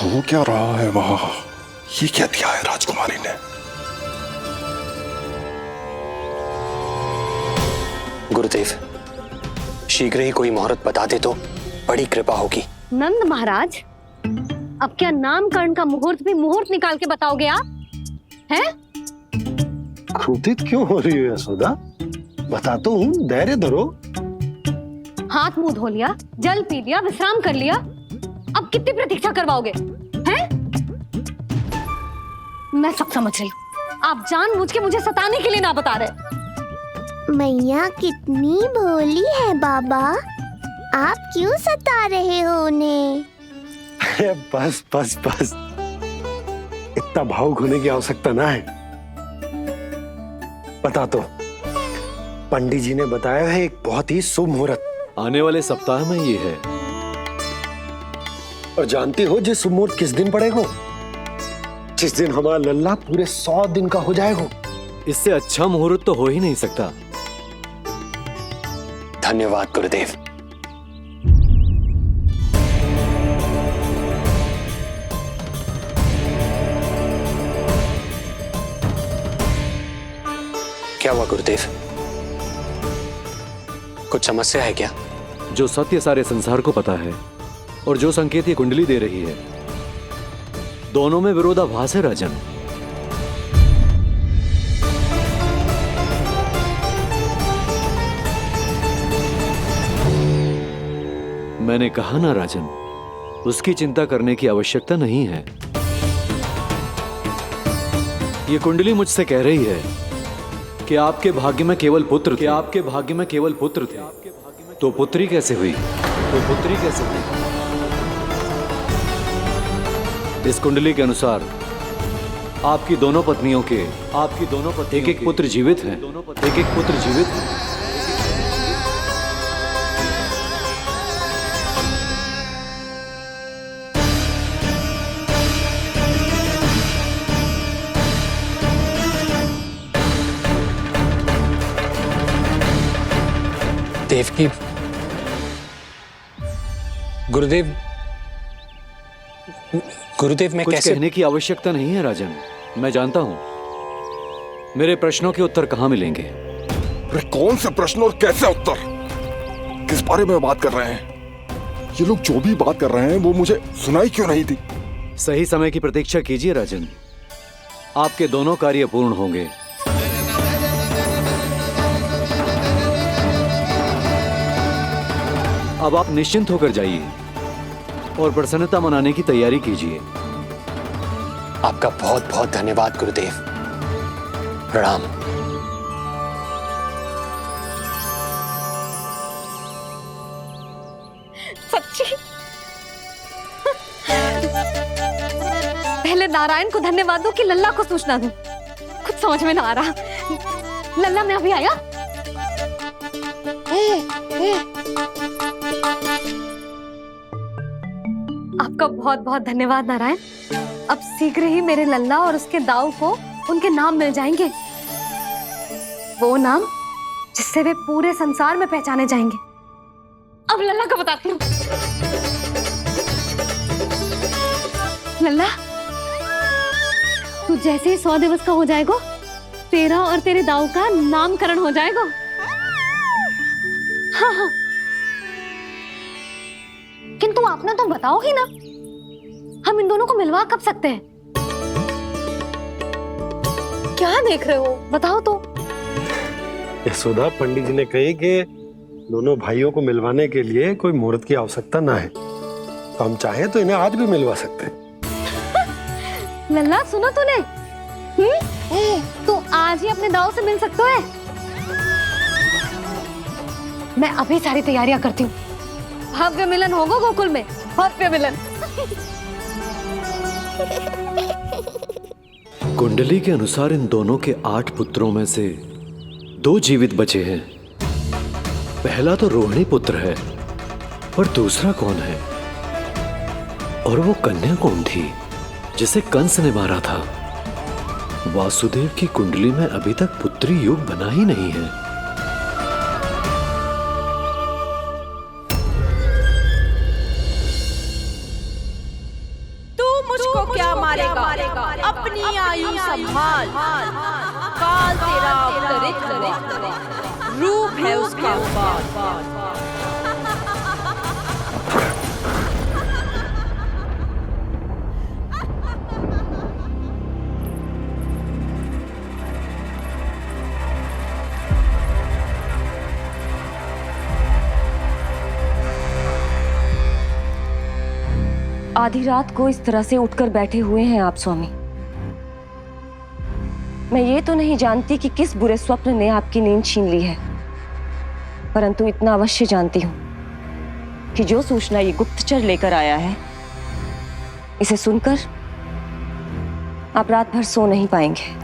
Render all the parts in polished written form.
हो क्या रहा है वहां? ये क्या दिया है राजकुमारी ने? गुरुदेव, शीघ्र ही कोई मुहूर्त बता दे तो बड़ी कृपा होगी। नंद महाराज, अब क्या नामकरण का मुहूर्त भी मुहूर्त निकाल के बताओगे आप? हैं? क्रोधित क्यों हो रही हो यशोदा? बताता हूँ, धैर्य धरो। हाथ मुंह धो लिया, जल पी लिया, विश्राम कर लिया, अब कितनी प्रतीक्षा करवाओगे? हैं? मैं सब समझ रही हूँ, आप जानबूझ के मुझे सताने के लिए ना बता रहे। मैया कितनी भोली है बाबा, आप क्यों सता रहे हो उन्हें? बस बस बस, इतना भावुक होने की आवश्यकता ना है। बता तो, पंडित जी ने बताया है एक बहुत ही शुभ मुहूर्त आने वाले सप्ताह में ये है। और जानते हो जिस शुभ मुहूर्त किस दिन पड़ेगा? जिस दिन हमारा लल्ला पूरे 100 दिन का हो जाएगा। इससे अच्छा मुहूर्त तो हो ही नहीं सकता। धन्यवाद गुरुदेव। क्या हुआ गुरुदेव? कुछ समस्या है क्या? जो सत्य सारे संसार को पता है और जो संकेत ये कुंडली दे रही है, दोनों में विरोधाभास है राजन। मैंने कहा ना राजन, उसकी चिंता करने की आवश्यकता नहीं है। ये कुंडली मुझसे कह रही है कि आपके भाग्य में केवल पुत्र थे। आपके भाग्य में केवल पुत्र थे, तो पुत्री कैसे हुई? इस कुंडली के अनुसार आपकी दोनों पत्नियों के एक एक पुत्र जीवित हैं। देवकी, गुरुदेव मैं कुछ कैसे? कहने की आवश्यकता नहीं है राजन, मैं जानता हूं मेरे प्रश्नों के उत्तर कहां मिलेंगे। अरे कौन से प्रश्न और कैसे उत्तर? किस बारे में बात कर रहे हैं? ये लोग जो भी बात कर रहे हैं वो मुझे सुनाई क्यों नहीं थी? सही समय की प्रतीक्षा कीजिए राजन, आपके दोनों कार्य पूर्ण होंगे। अब आप निश्चिंत होकर जाइए और प्रसन्नता मनाने की तैयारी कीजिए। आपका बहुत बहुत धन्यवाद गुरुदेव। प्रणाम। सच्ची? पहले नारायण को धन्यवाद दूं कि लल्ला को सूचना दूं? कुछ समझ में ना आ रहा। लल्ला मैं अभी आया। आपका बहुत बहुत धन्यवाद नारायण। अब शीघ्र ही मेरे लल्ला और उसके दाऊ को उनके नाम मिल जाएंगे, वो नाम जिससे वे पूरे संसार में पहचाने जाएंगे। अब लल्ला को बताती हूँ। लल्ला, तू जैसे ही 100 दिवस का हो जाएगा, तेरा और तेरे दाऊ का नामकरण हो जाएगा। हाँ हाँ, किंतु आपने तो बताओ ही ना, हम इन दोनों को मिलवा कब सकते हैं? क्या देख रहे हो, बताओ तो। यशोदा, पंडित जी ने कही कि दोनों भाइयों को मिलवाने के लिए कोई मुहूर्त की आवश्यकता ना है, तो हम चाहें तो इन्हें आज भी मिलवा सकते हैं। लल्ला सुनो तूने, तू आज ही अपने दाऊ से मिल सकते है। मैं अभी सारी तैयारियां करती हूँ। भव्य मिलन होगा गोकुल में, भव्य मिलन। कुंडली के अनुसार इन दोनों के 8 पुत्रों में से 2 जीवित बचे हैं। पहला तो रोहिणी पुत्र है, पर दूसरा कौन है? और वो कन्या कौन थी जिसे कंस ने मारा था? वासुदेव की कुंडली में अभी तक पुत्री योग बना ही नहीं है। तू रूप है उसका। आधी रात को इस तरह से उठकर बैठे हुए हैं आप स्वामी। मैं ये तो नहीं जानती कि किस बुरे स्वप्न ने आपकी नींद छीन ली है, परंतु इतना अवश्य जानती हूं कि जो सूचना ये गुप्तचर लेकर आया है, इसे सुनकर आप रात भर सो नहीं पाएंगे।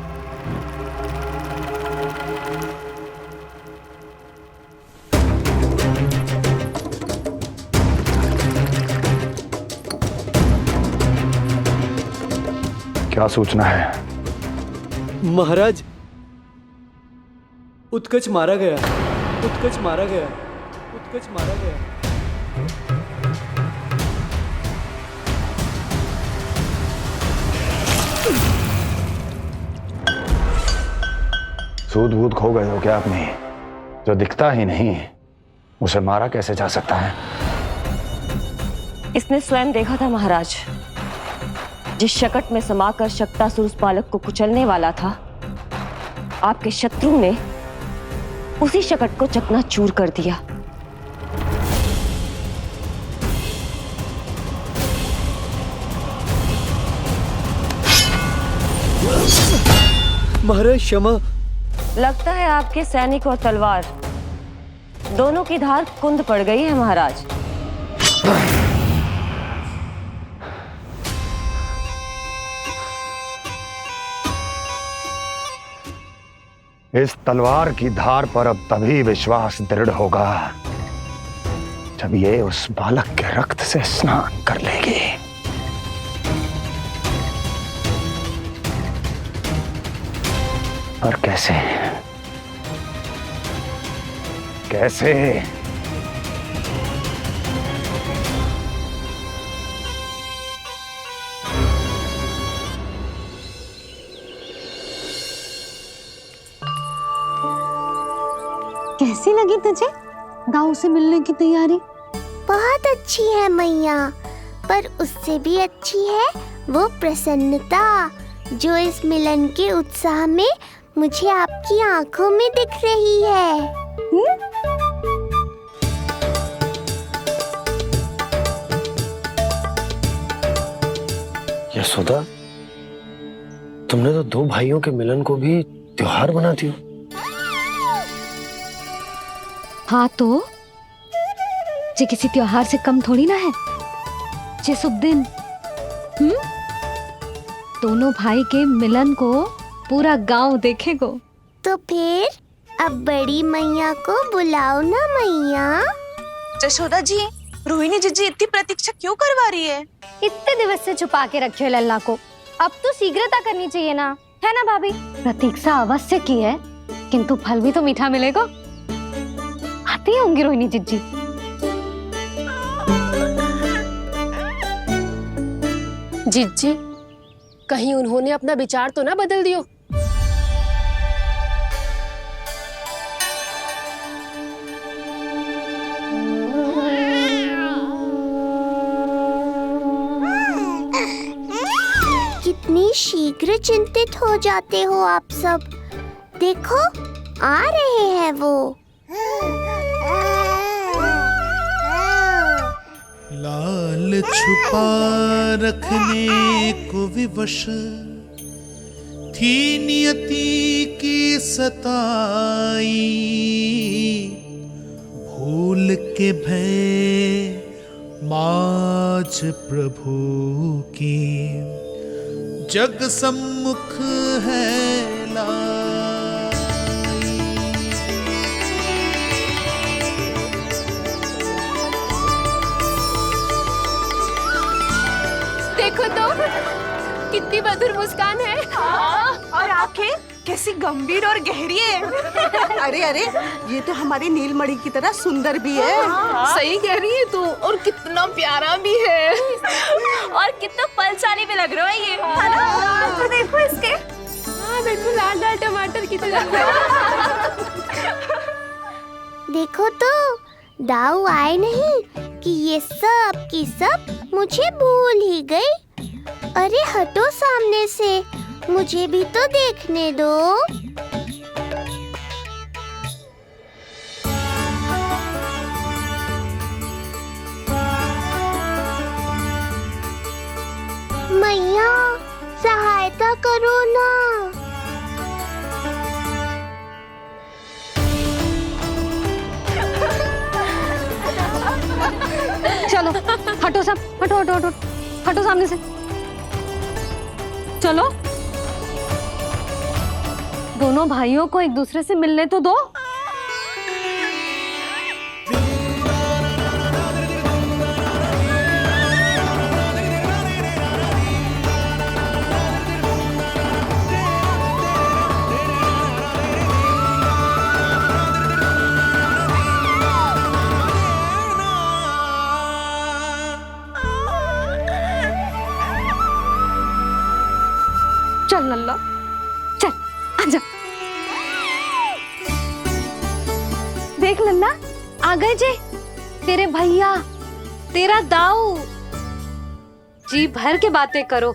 क्या सूचना है? महाराज, उत्कच मारा गया, उत्कच मारा गया, उत्कच मारा गया। सूद वूद खो गए हो क्या अपनी? जो दिखता ही नहीं उसे मारा कैसे जा सकता है? इसने स्वयं देखा था महाराज। जिस शकट में समाकर शक्तासुर उस बालक को कुचलने वाला था, आपके शत्रु ने उसी शकट को चकनाचूर कर दिया। महाराज क्षमा। लगता है आपके सैनिक और तलवार दोनों की धार कुंद पड़ गई है महाराज। इस तलवार की धार पर अब तभी विश्वास दृढ़ होगा जब ये उस बालक के रक्त से स्नान कर लेगी। और कैसे? कैसे? कैसी लगी तुझे दाऊ से मिलने की तैयारी? बहुत अच्छी है मैया, पर उससे भी अच्छी है वो प्रसन्नता जो इस मिलन के उत्साह में मुझे आपकी आंखों में दिख रही है। यशोदा, तुमने तो दो भाइयों के मिलन को भी त्योहार बना दिया। हाँ तो ये किसी त्योहार से कम थोड़ी ना है। ये शुभ दिन दोनों भाई के मिलन को पूरा गांव देखेगो। तो फिर अब बड़ी मैया को बुलाओ ना मैया। यशोदा जी, रोहिणी जीजी इतनी प्रतीक्षा क्यों करवा रही है? इतने दिवस से छुपा के रखे हो लल्ला को, अब तो शीघ्रता करनी चाहिए ना, है ना भाभी? प्रतीक्षा अवश्य की है, किंतु फल भी तो मीठा मिलेगा। आती होंगी रोहिणी जीजी। जीजी, कहीं उन्होंने अपना विचार तो ना बदल दियो? कितनी शीघ्र चिंतित हो जाते हो आप सब। देखो आ रहे हैं वो। लाल छुपा रखने को विवश थी नियति की सताई, भूल के भय माज प्रभु की जग सम्मुख है देखो तो कितनी मधुर मुस्कान है। और आंखें कैसी गंभीर और गहरी है। अरे अरे, ये तो हमारी नीलमणि की तरह सुंदर भी है। सही कह रही है तू, और कितना प्यारा भी है। और कितना पलसानी भी लग रहा है ये, है ना? तो देखो इसके। हाँ बिल्कुल लाल लाल टमाटर की तरह। देखो तो दाऊ आए नहीं कि ये सब की सब मुझे भूल ही गई। अरे हटो सामने से, मुझे भी तो देखने दो। मैया सहायता करो ना। चलो हटो सब, हटो हटो हटो हटो सामने से। चलो दोनों भाइयों को एक दूसरे से मिलने तो दो। चल लल्ला, चल आजा। देख लल्ला, आ गए जे तेरे भैया, तेरा दाऊ। जी भर के बातें करो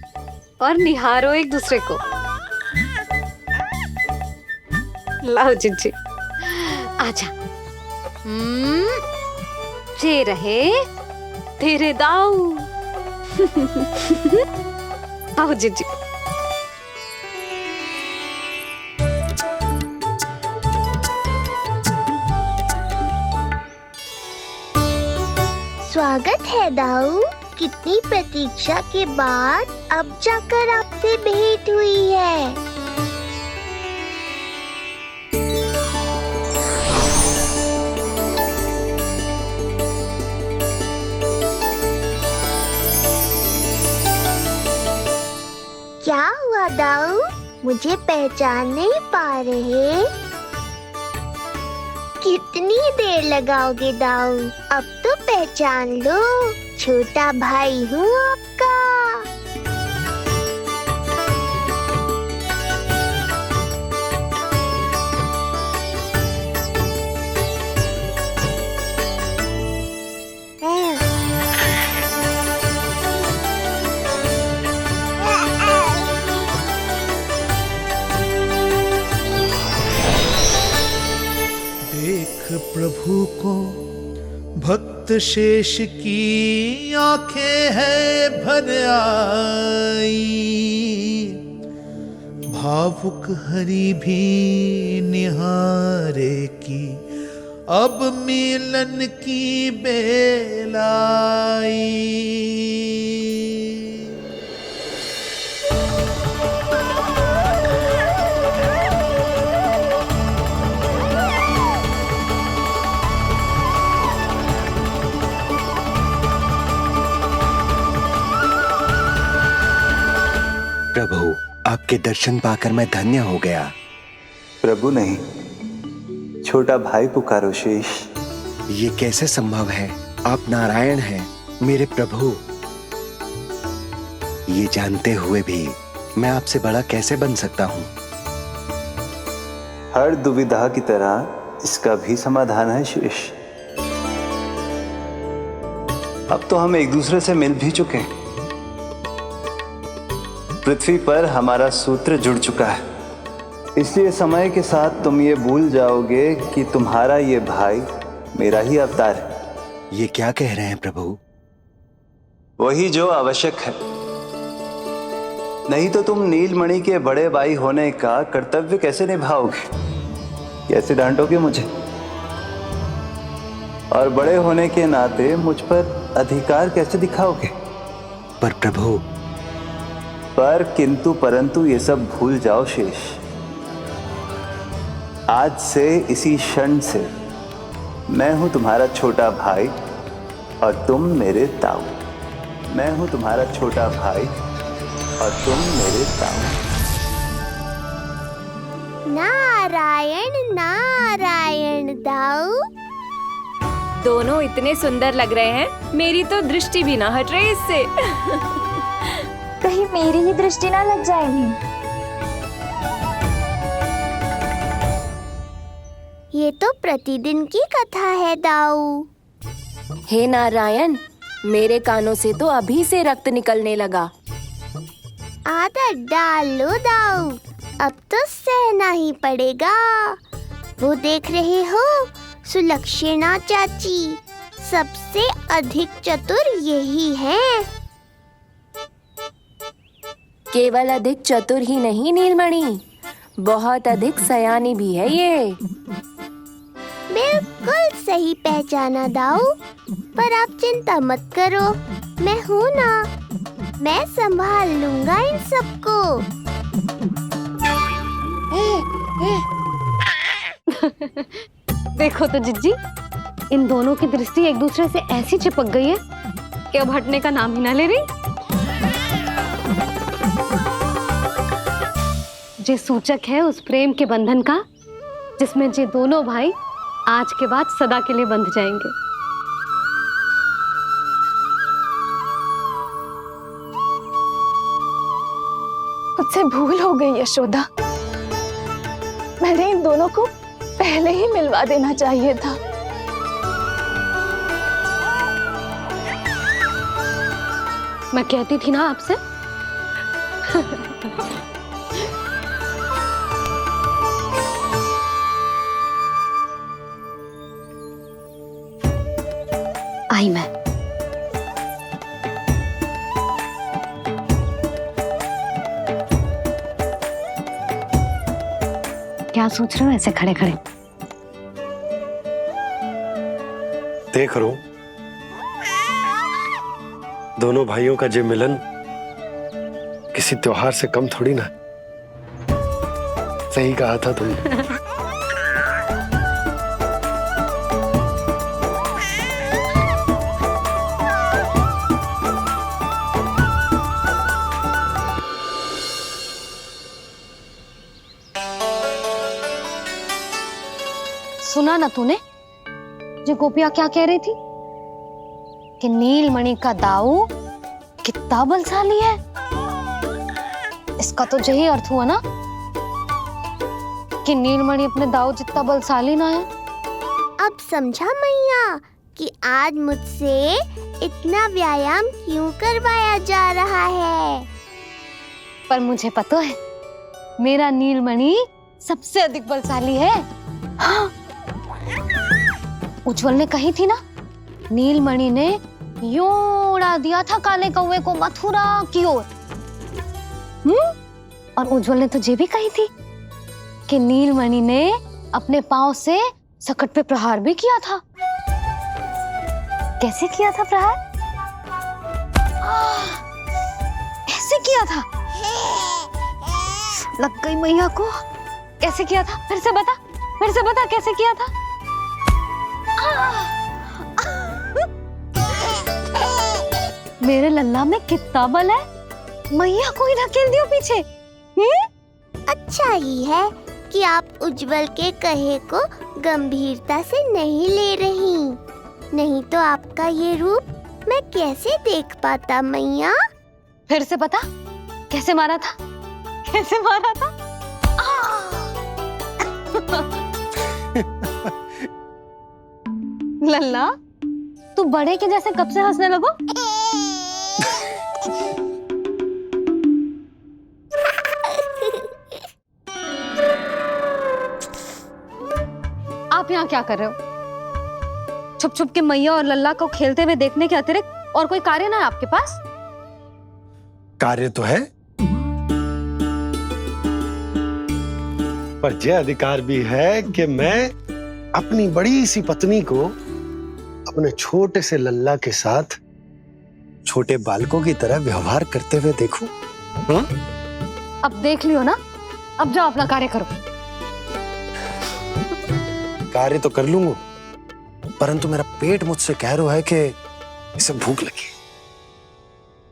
और निहारो एक दूसरे को। लाओ जिज्जी, आजा। जे रहे तेरे दाऊ। आओ जिज्जी। स्वागत है दाऊ। कितनी प्रतीक्षा के बाद अब जाकर आपसे भेंट हुई है। क्या हुआ दाऊ, मुझे पहचान नहीं पा रहे? कितनी देर लगाओगे दाऊ? अब तो पहचान लो, छोटा भाई हूँ आपका। प्रभु को भक्त शेष की आंखें है भर आई, भावुक हरि भी निहारे की अब मिलन की बेल आई। प्रभु, आपके दर्शन पाकर मैं धन्य हो गया। प्रभु नहीं, छोटा भाई पुकारो शेष। ये कैसे संभव है? आप नारायण हैं, मेरे प्रभु। ये जानते हुए भी मैं आपसे बड़ा कैसे बन सकता हूँ? हर दुविधा की तरह इसका भी समाधान है शेष। अब तो हम एक दूसरे से मिल भी चुके हैं। पृथ्वी पर हमारा सूत्र जुड़ चुका है, इसलिए समय के साथ तुम ये भूल जाओगे कि तुम्हारा ये भाई मेरा ही अवतार है। ये क्या कह रहे हैं प्रभु? वही जो आवश्यक है। नहीं तो तुम नीलमणि के बड़े भाई होने का कर्तव्य कैसे निभाओगे? कैसे डांटोगे मुझे? और बड़े होने के नाते मुझ पर अधिकार कैसे दिखाओगे? पर प्रभु, पर किंतु परंतु ये सब भूल जाओ शेष। आज से इसी क्षण से मैं हूं तुम्हारा छोटा भाई और तुम मेरे ताऊ। मैं हूं तुम्हारा छोटा भाई और तुम मेरे ताऊ। नारायण नारायण दाऊ। दोनों इतने सुंदर लग रहे हैं, मेरी तो दृष्टि भी ना हट रही इससे। कहीं मेरी ही दृष्टि ना लग जाएगी। ये तो प्रतिदिन की कथा है दाऊ। हे नारायण, मेरे कानों से तो अभी से रक्त निकलने लगा। आदत डाल लो दाऊ, अब तो सहना ही पड़ेगा। वो देख रहे हो, सुलक्षणा चाची सबसे अधिक चतुर यही हैं। केवल अधिक चतुर ही नहीं नीलमणि, बहुत अधिक सयानी भी है ये। बिल्कुल सही पहचाना दाऊ, पर आप चिंता मत करो, मैं हूँ ना, मैं संभाल लूंगा इन सबको। देखो तो जिज्जी, इन दोनों की दृष्टि एक दूसरे से ऐसी चिपक गई है कि अब हटने का नाम ही ना ले रही। ये सूचक है उस प्रेम के बंधन का जिसमें ये दोनों भाई आज के बाद सदा के लिए बंध जाएंगे। मुझसे भूल हो गई यशोदा, मैंने इन दोनों को पहले ही मिलवा देना चाहिए था। मैं कहती थी ना आपसे। आई मैं। क्या सोच रहे हो ऐसे खड़े खड़े? देख रहा हूं दोनों भाइयों का ये मिलन किसी त्योहार से कम थोड़ी ना। सही कहा था तुमने। सुना ना तूने जो गोपिया क्या कह रही थी कि नीलमणि का दाऊ कितना बलशाली है। इसका तो यही अर्थ हुआ ना कि नीलमणि अपने दाऊ जितना बलशाली ना है। अब समझा मैया कि आज मुझसे इतना व्यायाम क्यों करवाया जा रहा है। पर मुझे पता है मेरा नीलमणि सबसे अधिक बलशाली है। हाँ। उज्जवल ने कही थी ना, नीलमणि ने यूं उड़ा दिया था काले कौवे को मथुरा की ओर। और उज्जवल ने तो ये भी कही थी कि नीलमणि ने अपने पांव से सकट पे प्रहार भी किया था। कैसे किया था प्रहार? ऐसे किया था। लग गई मैया को। कैसे किया था? फिर से बता कैसे किया था? मेरे लल्ला में कितना बल है। मैया को ही धकेल दियो पीछे। अच्छा ही है कि आप उज्जवल के कहे को गंभीरता से नहीं ले रही, नहीं तो आपका ये रूप मैं कैसे देख पाता मैया। फिर से बता कैसे मारा था? कैसे मारा था? लल्ला तू बड़े के जैसे कब से हंसने लगो? आप यहाँ क्या कर रहे हो? छुप छुप के मैया और लल्ला को खेलते हुए देखने के अतिरिक्त और कोई कार्य ना है आपके पास? कार्य तो है, पर यह अधिकार भी है कि मैं अपनी बड़ी सी पत्नी को अपने छोटे से लल्ला के साथ छोटे बालकों की तरह व्यवहार करते हुए देखूं। हाँ? अब देख लियो ना, अब जाओ अपना कार्य करो। कार्य तो कर लूंगा, परंतु मेरा पेट मुझसे कह रहा है कि इसे भूख लगी।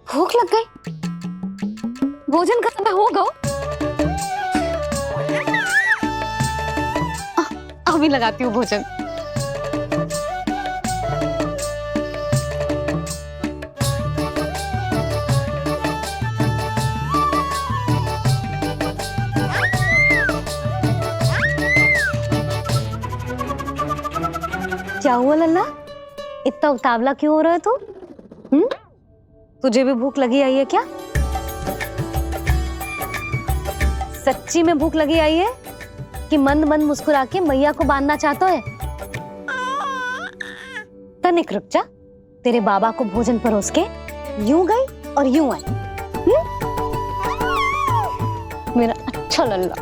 भूख लग गई? भोजन का समय होगा। अभी लगाती हूँ भोजन। क्या हुआ लल्ला, इतना उतावला क्यों हो रहा है तू? तुझे भी भूख लगी आई है क्या? सच्ची में भूख लगी आई है कि मंद मंद मुस्कुरा के मैया को बांधना चाहता है? तनिक रुक जा, तेरे बाबा को भोजन परोस के यूं गई और यूं आई। मेरा अच्छा लल्ला।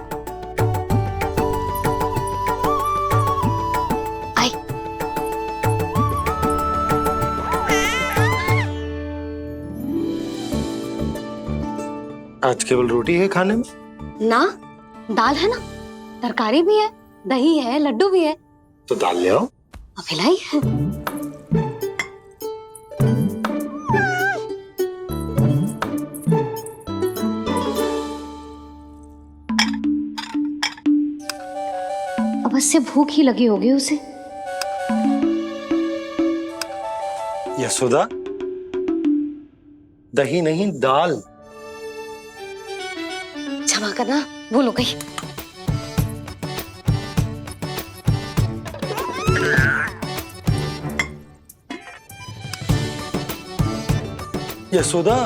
आई। आज केवल रोटी है खाने में? ना, दाल है ना, तरकारी भी है, दही है, लड्डू भी है। तो दाल ले आओ। अभी लाई है। अवश्य भूख ही लगी होगी उसे। यशोदा, दही नहीं दाल। क्षमा करना, भूल हो गई। यशोदा,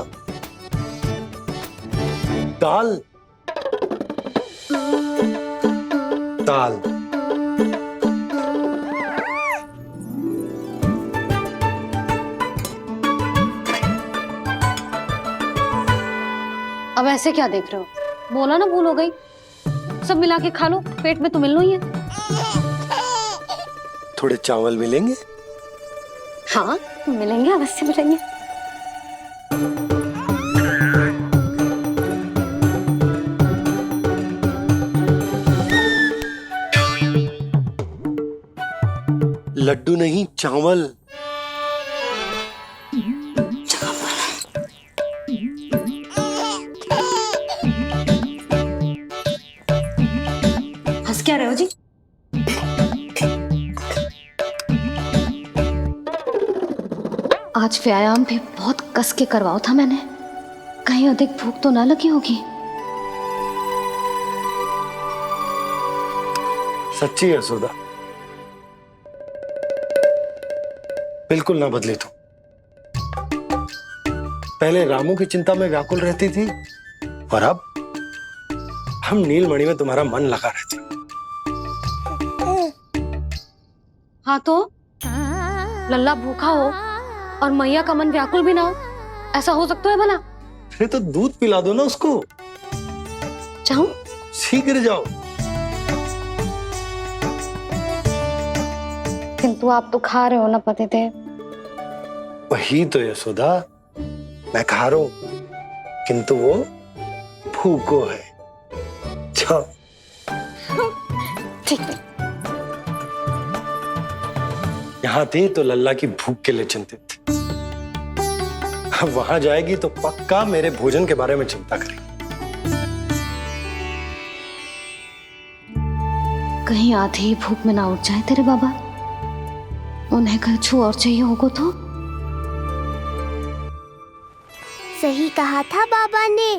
दाल दाल। अब ऐसे क्या देख रहे हो? बोला ना भूल हो गई। सब मिला के खा लो, पेट में तो मिलना ही है। थोड़े चावल मिलेंगे? हाँ मिलेंगे, अवश्य मिलेंगे। लड्डू नहीं, चावल। हंस क्या रहे हो जी? आज व्यायाम भी बहुत कस के करवाओ था मैंने, कहीं अधिक भूख तो ना लगी होगी। सच्ची यशोदा, बिल्कुल ना बदली तू। पहले रामू की चिंता में व्याकुल रहती थी और अब हम नीलमणि में तुम्हारा मन लगा रहते। हाँ तो लल्ला भूखा हो और मैया का मन व्याकुल भी ना हो, ऐसा हो सकता है भला? फिर तो दूध पिला दो ना उसको। जाऊं? शीघ्र जाओ। किंतु आप तो खा रहे हो ना पतिदेव। वही तो यशोदा, मैं खा रहा हूं, किंतु वो भूखो है। जाओ। ठीक है। यहाँ थी तो लल्ला की भूख के लिए चिंतित थी, अब वहां जाएगी तो पक्का मेरे भोजन के बारे में चिंता करेगी। कहीं आधे ही भूख में ना उठ जाए तेरे बाबा, उन्हें कुछ और चाहिए होगा तो? सही कहा था बाबा ने,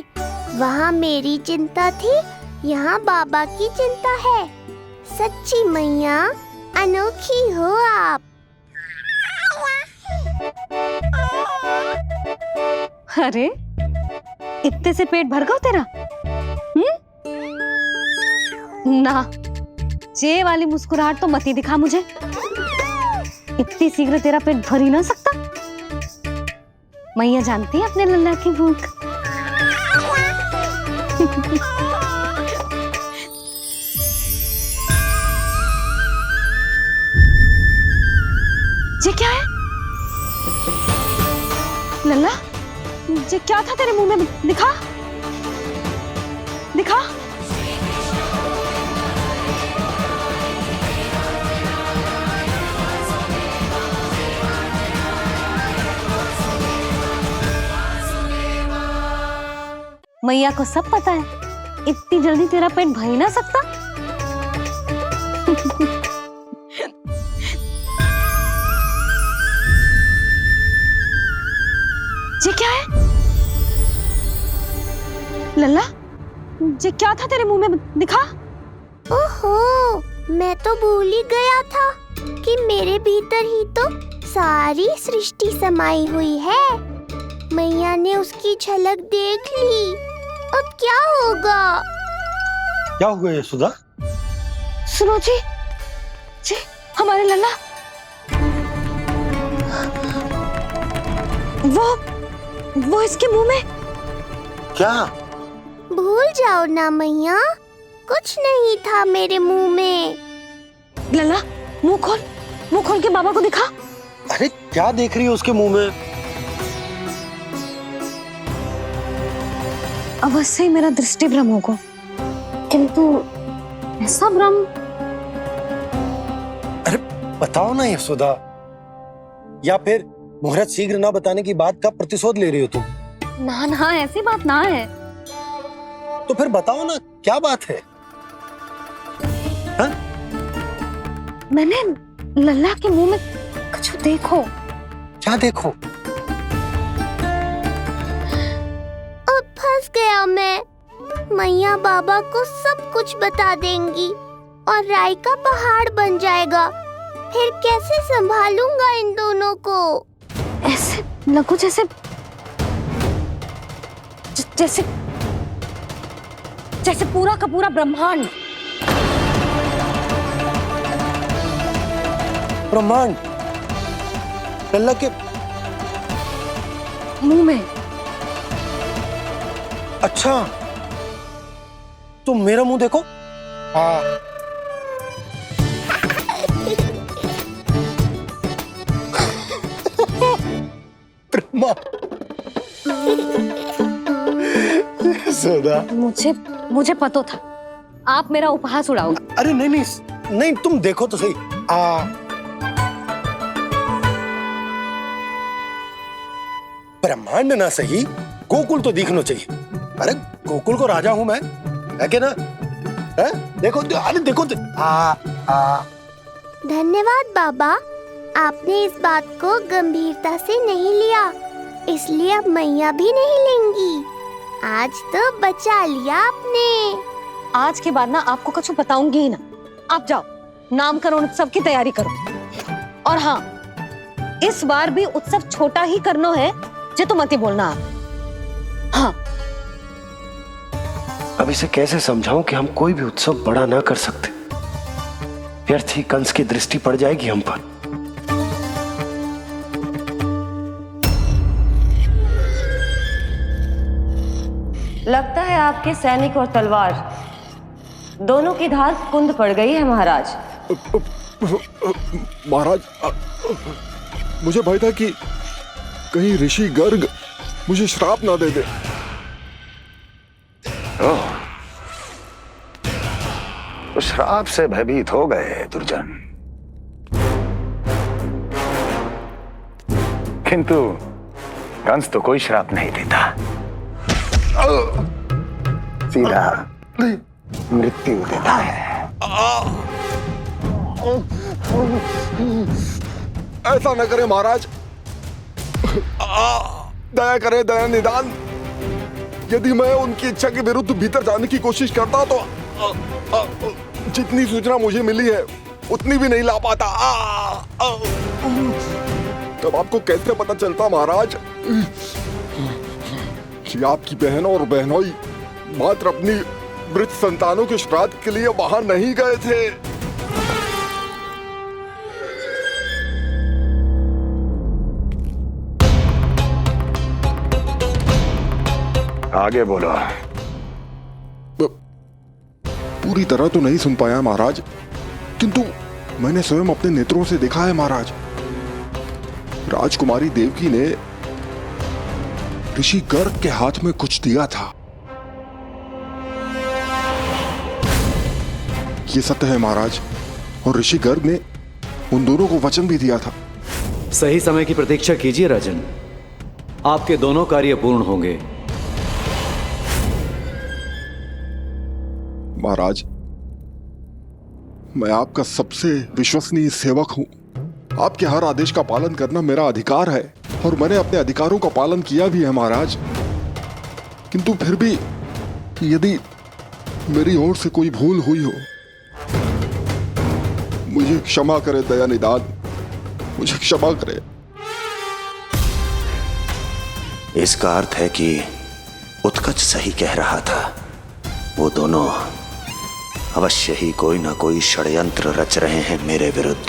वहाँ मेरी चिंता थी, यहाँ बाबा की चिंता है। सच्ची मैया, अनोखी हो आप। अरे इतने से पेट भर गया तेरा? ना, ये वाली मुस्कुराहट तो मत ही दिखा मुझे। इतनी शीघ्र तेरा पेट भर ही ना सकता। मैया जानती है अपने लल्ला की भूख। ये क्या है लल्ला? ये क्या था तेरे मुंह में? दिखा दिखा। मैया को सब पता है, इतनी जल्दी तेरा पेट भर ही ना सकता। ये क्या है लल्ला? ये क्या था तेरे मुंह में? दिखा। ओहो, मैं तो भूल ही गया था। क्योंकि मेरे भीतर ही तो सारी सृष्टि समाई हुई है। मैया ने उसकी झलक देख ली, अब क्या होगा? क्या हुआ यशोदा? सुनो जी, जी हमारे लल्ला वो इसके मुंह में। क्या? भूल जाओ ना मैया, कुछ नहीं था मेरे मुंह में। लल्ला मुंह खोल के बाबा को दिखा। अरे क्या देख रही है उसके मुंह में? अवश्य ही मेरा दृष्टि भ्रम होगा, किंतु ऐसा भ्रम। अरे बताओ ना यशोदा, या फिर मुहूर्त शीघ्र ना बताने की बात का प्रतिशोध ले रही हो तुम? ना ना, ऐसी बात ना है। तो फिर बताओ ना क्या बात है? हा? मैंने लल्ला के मुंह में कुछ देखो। क्या देखो? अब फंस गया मैं। मैया बाबा को सब कुछ बता देंगी और राय का पहाड़ बन जाएगा। फिर कैसे संभालूंगा इन दोनों को? ऐसे लगो जैसे जैसे जैसे पूरा का पूरा ब्रह्मांड। ब्रह्मांड लल्ला के मुंह में। अच्छा, तुम मेरा मुंह देखो। हाँ। मुझे पता था आप मेरा उपहास उड़ाओगे। अरे नहीं, तुम देखो तो सही। ब्रह्मांड ना सही, गोकुल तो दिखना चाहिए। अरे गोकुल को राजा हूं मैं, है क्या ना? है? देखो, अरे देखो। धन्यवाद बाबा, आपने इस बात को गंभीरता से नहीं लिया, इसलिए अब मैया भी नहीं लेंगी। आज तो बचा लिया आपने। आज के बाद ना आपको कुछ बताऊंगी ही ना। आप जाओ, नामकरण उत्सव की तैयारी करो। और हाँ, इस बार भी उत्सव छोटा ही करना है, जो तो मत ही बोलना आप। हाँ। अब इसे कैसे समझाऊं कि हम कोई भी उत्सव बड़ा ना कर सकते? व्यर्थ ही कंस की दृष्टि पड़ जाएगी हम पर। लगता है आपके सैनिक और तलवार दोनों की धार कुंद पड़ गई है महाराज। महाराज, मुझे भय था कि कहीं ऋषि गर्ग मुझे श्राप ना दे दे। तो श्राप से भयभीत हो गए दुर्जन, किंतु कंस तो कोई श्राप नहीं देता, सीधा मृत्यु देता है। ऐसा न करे महाराज, दया करे, दया निदान। यदि मैं उनकी इच्छा के विरुद्ध भीतर जाने की कोशिश करता तो जितनी सूचना मुझे मिली है उतनी भी नहीं ला पाता। तब आपको कैसे पता चलता महाराज कि आपकी बहन और बहनोई मात्र अपनी वृद्ध संतानों के श्राद्ध के लिए बाहर नहीं गए थे? आगे बोलो। पूरी तरह तो नहीं सुन पाया महाराज, किंतु मैंने स्वयं अपने नेत्रों से देखा है महाराज। राजकुमारी देवकी ने ऋषि गर्ग के हाथ में कुछ दिया था। ये सत्य है महाराज, और ऋषि गर्ग ने उन दोनों को वचन भी दिया था। सही समय की प्रतीक्षा कीजिए राजन, आपके दोनों कार्य पूर्ण होंगे। महाराज, मैं आपका सबसे विश्वसनीय सेवक हूं। आपके हर आदेश का पालन करना मेरा अधिकार है, और मैंने अपने अधिकारों का पालन किया भी है महाराज। किंतु फिर भी यदि मेरी ओर से कोई भूल हुई हो, मुझे मुझे क्षमा करे दया निदान, मुझे क्षमा करे। इसका अर्थ है कि उत्कच सही कह रहा था। वो दोनों अवश्य ही कोई ना कोई षड्यंत्र रच रहे हैं मेरे विरुद्ध।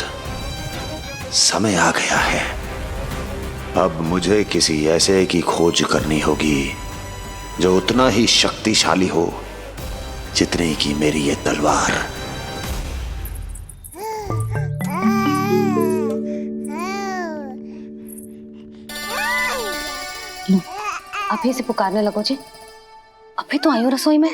समय आ गया है, अब मुझे किसी ऐसे की खोज करनी होगी जो उतना ही शक्तिशाली हो जितनी की मेरी ये तलवार। अभी से पुकारने लगो जी, अभी तो आई हूँ रसोई में।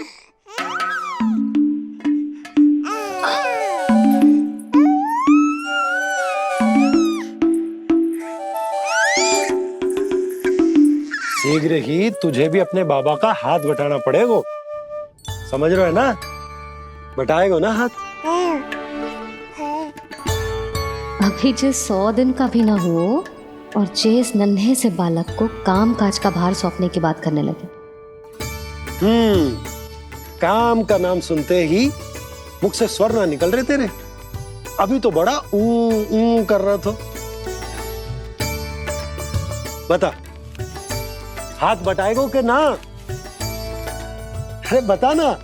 शीघ्र ही तुझे भी अपने बाबा का हाथ बटाना पड़ेगा, समझ रहे हो ना? बटाएगो ना हाथ? अभी जो 100 दिन का भी ना हो और जेस नन्हे से बालक को काम काज का भार सौंपने की बात करने लगे। काम का नाम सुनते ही मुख से स्वर ना निकल रहे तेरे। अभी तो बड़ा ऊ कर रहा था। बता, हाथ बटाएगो के ना? अरे बता ना।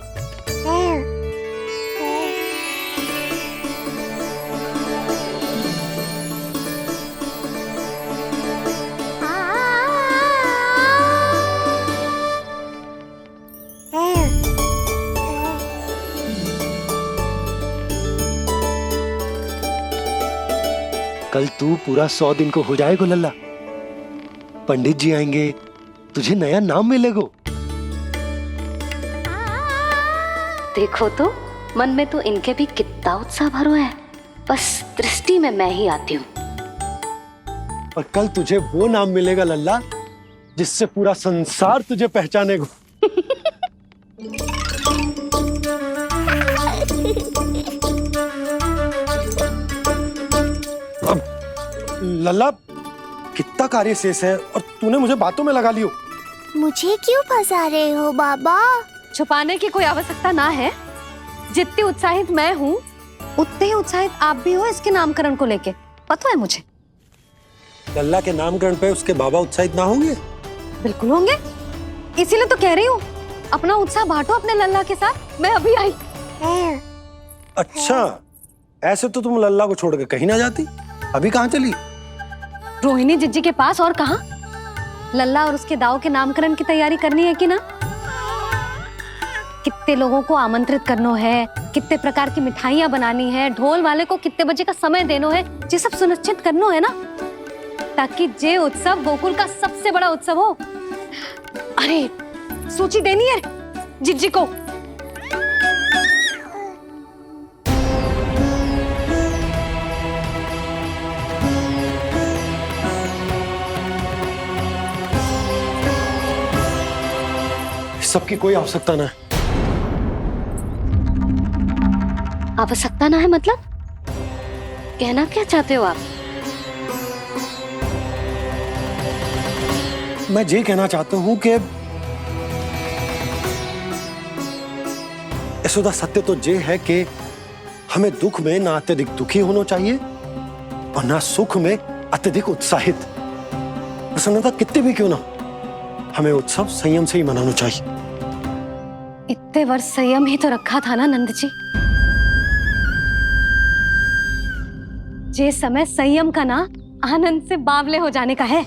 कल तू पूरा 100 दिन को हो जाएगा लल्ला। पंडित जी आएंगे, तुझे नया नाम मिलेगा। देखो तो मन में तो इनके भी कितना उत्साह भरो है, बस दृष्टि में मैं ही आती हूँ। और कल तुझे वो नाम मिलेगा लल्ला जिससे पूरा संसार तुझे पहचानेगा। अब लल्ला कितना कार्य शेष है और तूने मुझे बातों में लगा लियो। मुझे क्यों फंसा रहे हो बाबा? छुपाने की कोई आवश्यकता ना है। जितनी उत्साहित मैं हूँ उतने ही उत्साहित आप भी हो इसके नामकरण को लेके, पता है मुझे। लल्ला के नामकरण पे उसके बाबा उत्साहित ना होंगे? बिल्कुल होंगे, इसीलिए तो कह रही हूँ अपना उत्साह बांटो अपने लल्ला के साथ। मैं अभी आई। अच्छा, ऐसे तो तुम लल्ला को छोड़ के कहीं ना जाती। अभी कहाँ चली? रोहिणी जिज्जी के पास, और कहाँ। लल्ला और उसके दाऊ के नामकरण की तैयारी करनी है कि ना। कितने लोगों को आमंत्रित करना है, कितने प्रकार की मिठाइयां बनानी है, ढोल वाले को कितने बजे का समय देना है, ये सब सुनिश्चित करना है ना, ताकि ये उत्सव गोकुल का सबसे बड़ा उत्सव हो। अरे सूची देनी है जिज्जी को। सबकी कोई आवश्यकता ना है। आवश्यकता ना है मतलब? कहना क्या चाहते हो आप? मैं ये कहना चाहता हूं कि यशोदा, सत्य तो ये है कि हमें दुख में ना अत्यधिक दुखी होना चाहिए और ना सुख में अत्यधिक उत्साहित। प्रसन्नता कितने भी क्यों ना, हमें उत्सव संयम से ही मनाना चाहिए। इतने वर्ष संयम ही तो रखा था ना नंद जी। ये समय संयम का ना आनंद से बावले हो जाने का है।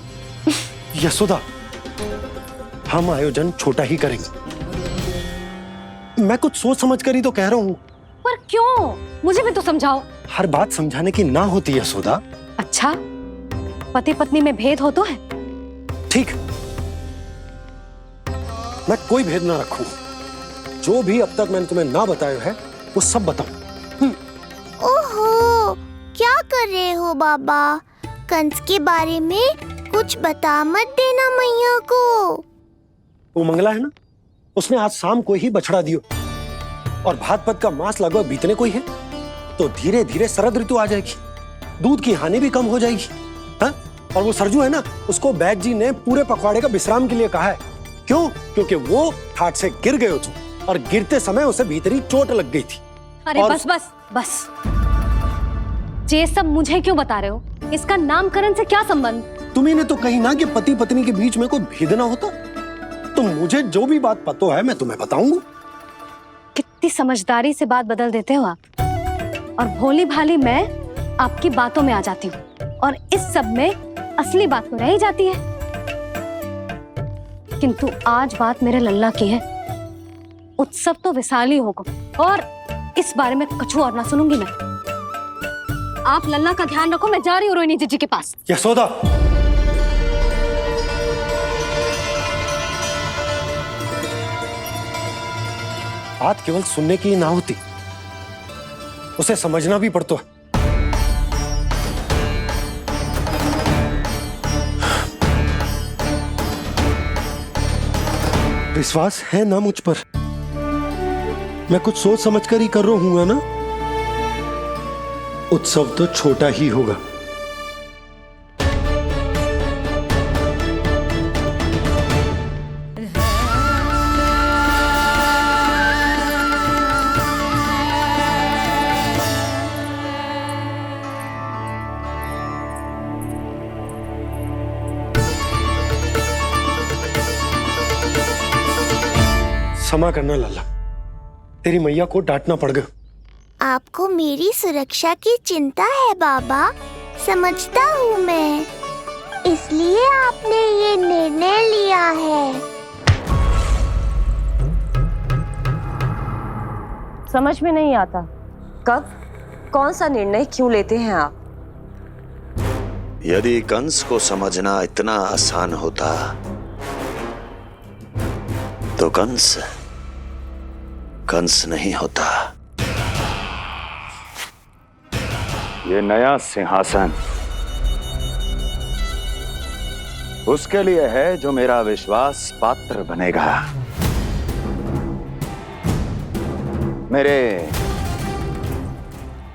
यशोदा, हम आयोजन छोटा ही करेंगे। मैं कुछ सोच समझ कर ही तो कह रहा हूँ। पर क्यों? मुझे भी तो समझाओ। हर बात समझाने की ना होती है यशोदा। अच्छा, पति पत्नी में भेद हो तो है? ठीक, मैं कोई भेद ना रखूं। जो भी अब तक मैंने तुम्हें ना बताया है वो सब बताऊं। ओहो, क्या कर रहे हो बाबा? कंस के बारे में कुछ बता मत देना मैया को। वो मंगला है ना, उसने आज शाम को ही बछड़ा दियो और भाद्रपद का मास लगभग बीतने को ही है, तो धीरे धीरे शरद ऋतु आ जाएगी, दूध की हानि भी कम हो जाएगी। हाँ? और वो सरजू है ना, उसको बैद जी ने पूरे पखवाड़े का विश्राम के लिए कहा है। क्यों? क्योंकि वो ठाट से गिर गए थे और गिरते समय उसे भीतरी चोट लग गई थी। अरे बस बस बस, ये सब मुझे क्यों बता रहे हो? इसका नामकरण से क्या संबंध? तुम्ही ने तो कही ना कि पति पत्नी के बीच में कोई भेद ना होता। तो मुझे जो भी बात पता है मैं तुम्हें बताऊंगा। कितनी समझदारी से बात बदल देते हो आप, और भोली भाली मैं आपकी बातों में आ जाती हूँ और इस सब में असली बात तो रह ही जाती है। किंतु आज बात मेरे लल्ला की है। उत्सव तो विशाल ही होगा और इस बारे में कछु और ना सुनूंगी मैं। आप लल्ला का ध्यान रखो, मैं जा रही हूँ रोहिणी जीजी के पास। यशोदा, बात केवल सुनने की ना होती, उसे समझना भी पड़ता है। विश्वास है ना मुझ पर? मैं कुछ सोच समझकर ही कर रहा हूँ ना। उत्सव तो छोटा ही होगा। क्षमा करना लल्ला, तेरी मैया को डांटना पड़ गया। आपको मेरी सुरक्षा की चिंता है बाबा, समझता हूँ मैं, इसलिए आपने ये निर्णय लिया है। समझ में नहीं आता, कब कौन सा निर्णय क्यों लेते हैं आप? यदि कंस को समझना इतना आसान होता तो कंस नहीं होता। ये नया सिंहासन उसके लिए है जो मेरा विश्वास पात्र बनेगा। मेरे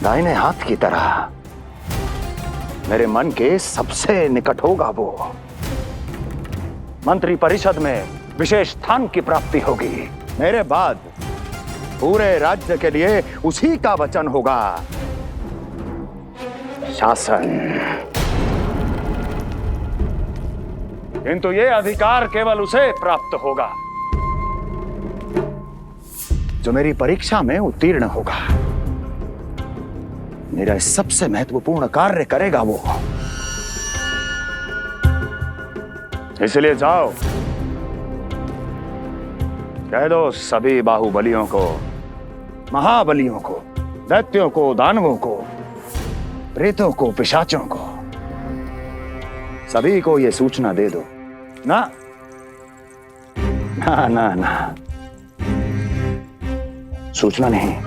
दाहिने हाथ की तरह मेरे मन के सबसे निकट होगा वो। मंत्री परिषद में विशेष स्थान की प्राप्ति होगी। मेरे बाद पूरे राज्य के लिए उसी का वचन होगा। शासन। किंतु ये अधिकार केवल उसे प्राप्त होगा जो मेरी परीक्षा में उत्तीर्ण होगा। मेरा सबसे महत्वपूर्ण कार्य करेगा वो। इसलिए जाओ, कह दो सभी बाहुबलियों को, महाबलियों को, दैत्यों को, दानवों को, प्रेतों को, पिशाचों को, सभी को यह सूचना दे दो ना ना ना ना, सूचना नहीं,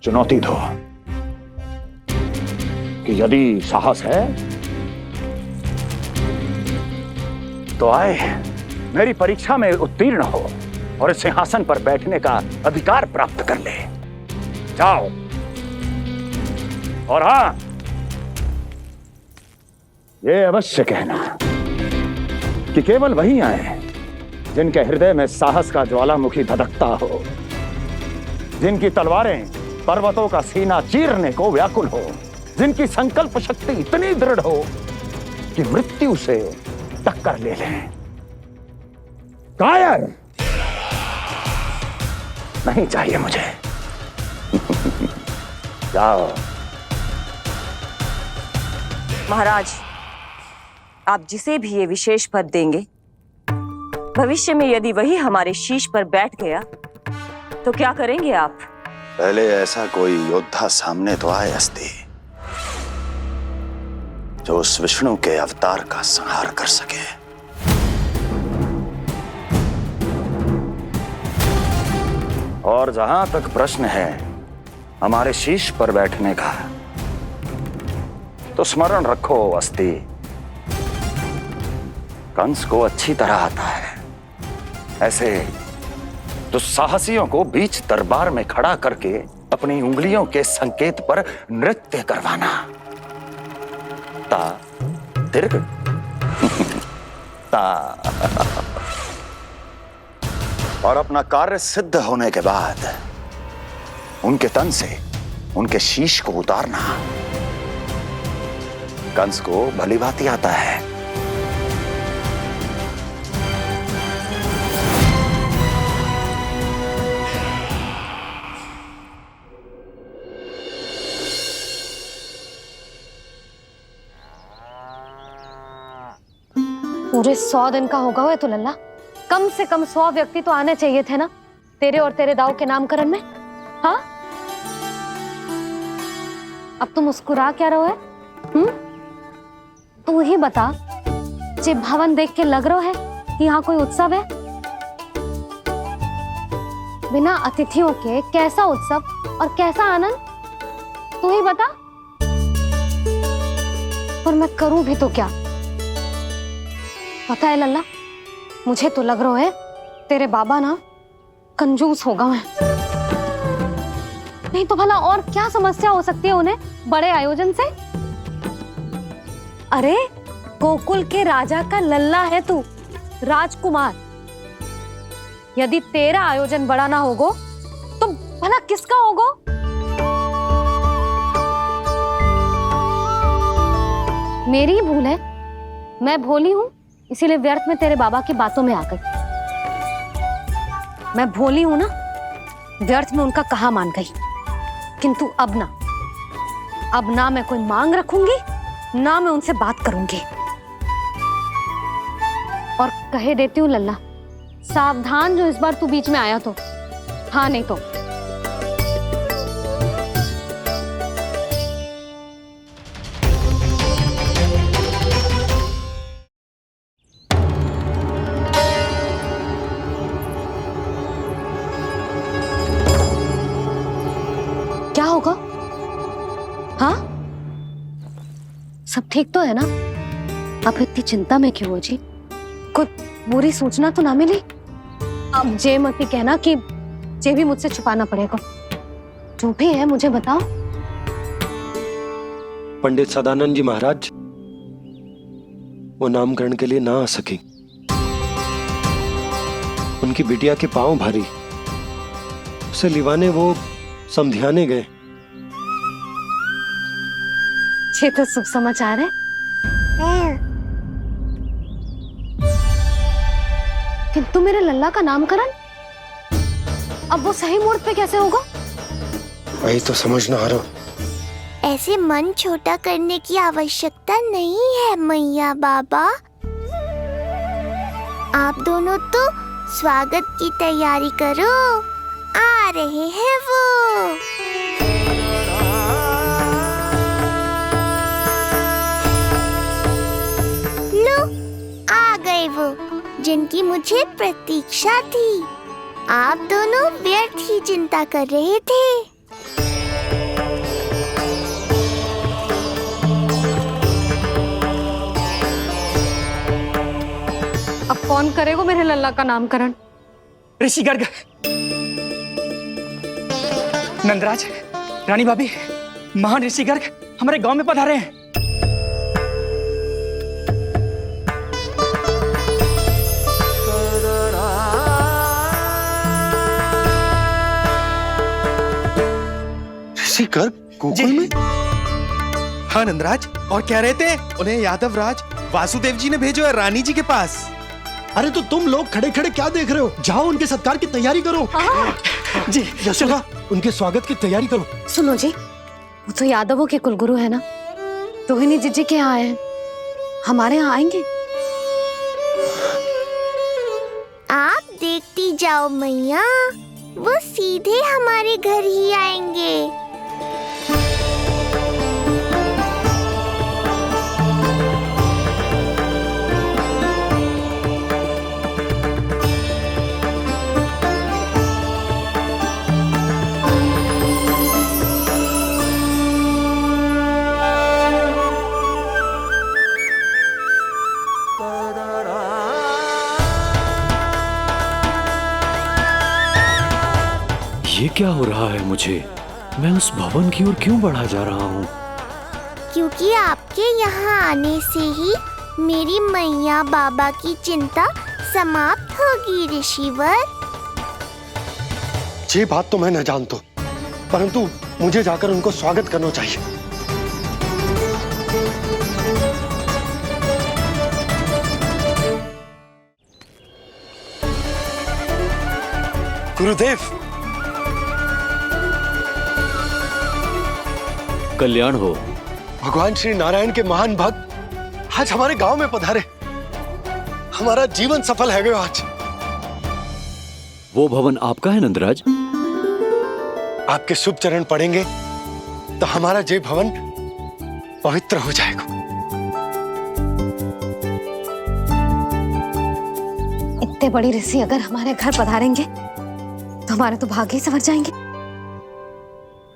चुनौती दो कि यदि साहस है तो आए, मेरी परीक्षा में उत्तीर्ण हो और इस सिंहासन पर बैठने का अधिकार प्राप्त कर ले। जाओ। और हां, ये अवश्य कहना कि केवल वही आए जिनके हृदय में साहस का ज्वालामुखी धधकता हो, जिनकी तलवारें पर्वतों का सीना चीरने को व्याकुल हो, जिनकी संकल्प शक्ति इतनी दृढ़ हो कि मृत्यु से टक्कर ले लें। कायर नहीं चाहिए मुझे। जाओ। महाराज, आप जिसे भी ये विशेष पद देंगे, भविष्य में यदि वही हमारे शीश पर बैठ गया तो क्या करेंगे आप? पहले ऐसा कोई योद्धा सामने तो आए अस्ति, जो उस विष्णु के अवतार का संहार कर सके। और जहां तक प्रश्न है हमारे शीश पर बैठने का, तो स्मरण रखो अस्ति, कंस को अच्छी तरह आता है ऐसे दुस्साहसियों को बीच दरबार में खड़ा करके अपनी उंगलियों के संकेत पर नृत्य करवाना। ता दीर्घ ता। और अपना कार्य सिद्ध होने के बाद उनके तन से उनके शीश को उतारना कंस को भली भांति आता है। पूरे 100 दिन का होगा हुआ तो लल्ला, कम से कम 100 व्यक्ति तो आने चाहिए थे ना तेरे और तेरे दाऊ के नामकरण में। हाँ, अब तुम मुस्कुरा क्या रहो है? तू ही बता, जे भवन देख के लग रहा है कि यहाँ कोई उत्सव है? बिना अतिथियों के कैसा उत्सव और कैसा आनंद, तू ही बता। पर मैं करूं भी तो क्या? पता है लल्ला, मुझे तो लग रहा है तेरे बाबा ना कंजूस होगा है। नहीं तो भला और क्या समस्या हो सकती है उन्हें बड़े आयोजन से? अरे गोकुल के राजा का लल्ला है तू, राजकुमार। यदि तेरा आयोजन बड़ा ना होगो तो भला किसका होगो? मेरी भूल है, मैं भोली हूं, इसीलिए व्यर्थ में तेरे बाबा की बातों में आ गई। मैं भोली हूं ना, व्यर्थ में उनका कहा मान गई। किंतु अब ना मैं कोई मांग रखूंगी, ना मैं उनसे बात करूंगी। और कहे देती हूँ लल्ला, सावधान जो इस बार तू बीच में आया तो। हाँ नहीं तो क्या होगा? हाँ, सब ठीक तो है ना? आप इतनी चिंता में क्यों हो जी? कोई बुरी सूचना तो ना मिली? अब जे मत ही कहना कि जे भी मुझसे छुपाना पड़ेगा। जो भी है मुझे बताओ। पंडित सदानंद जी महाराज वो नामकरण के लिए ना आ सके। उनकी बिटिया के पांव भारी, उसे लिवाने वो समझाने गए। ये तो शुभ समाचार है। किंतु मेरे लल्ला का नामकरण अब वो सही मुहूर्त पे कैसे होगा? वही तो समझ ना आ रहा। ऐसे मन छोटा करने की आवश्यकता नहीं है मैया बाबा। आप दोनों तो स्वागत की तैयारी करो, आ रहे हैं वो। लो, आ गए वो जिनकी मुझे प्रतीक्षा थी। आप दोनों व्यर्थ ही चिंता कर रहे थे। अब कौन करेगा मेरे लल्ला का नामकरण? ऋषि गर्ग, नंदराज, रानी भाभी, महान ऋषि गर्ग हमारे गांव में पधारे हैं। ऋषि गर्ग गोकुल में? हाँ नंदराज, और कह रहे थे उन्हें यादव राज वासुदेव जी ने भेजो है रानी जी के पास। अरे तो तुम लोग खड़े खड़े क्या देख रहे हो? जाओ उनके सत्कार की तैयारी करो। जी यशोदा, उनके स्वागत की तैयारी करो। सुनो जी, वो तो यादवों के कुलगुरु है ना, रोहिणी जीजी के यहाँ हैं, हमारे यहाँ आएंगे। आप देखती जाओ मैया, वो सीधे हमारे घर ही आएंगे। ये क्या हो रहा है मुझे? मैं उस भवन की ओर क्यों बढ़ा जा रहा हूँ? क्योंकि आपके यहाँ आने से ही मेरी मैया बाबा की चिंता समाप्त होगी ऋषिवर। ये बात तो मैं न जानता, परंतु मुझे जाकर उनको स्वागत करना चाहिए। गुरुदेव, कल्याण हो। भगवान श्री नारायण के महान भक्त आज हमारे गांव में पधारे। हमारा जीवन सफल है गयो आज। वो भवन आपका है नंदराज? आपके शुभ चरण पड़ेंगे तो हमारा जय भवन पवित्र हो जाएगा। इतने बड़ी ऋषि अगर हमारे घर पधारेंगे तो हमारे तो भाग्य ही संवर जाएंगे।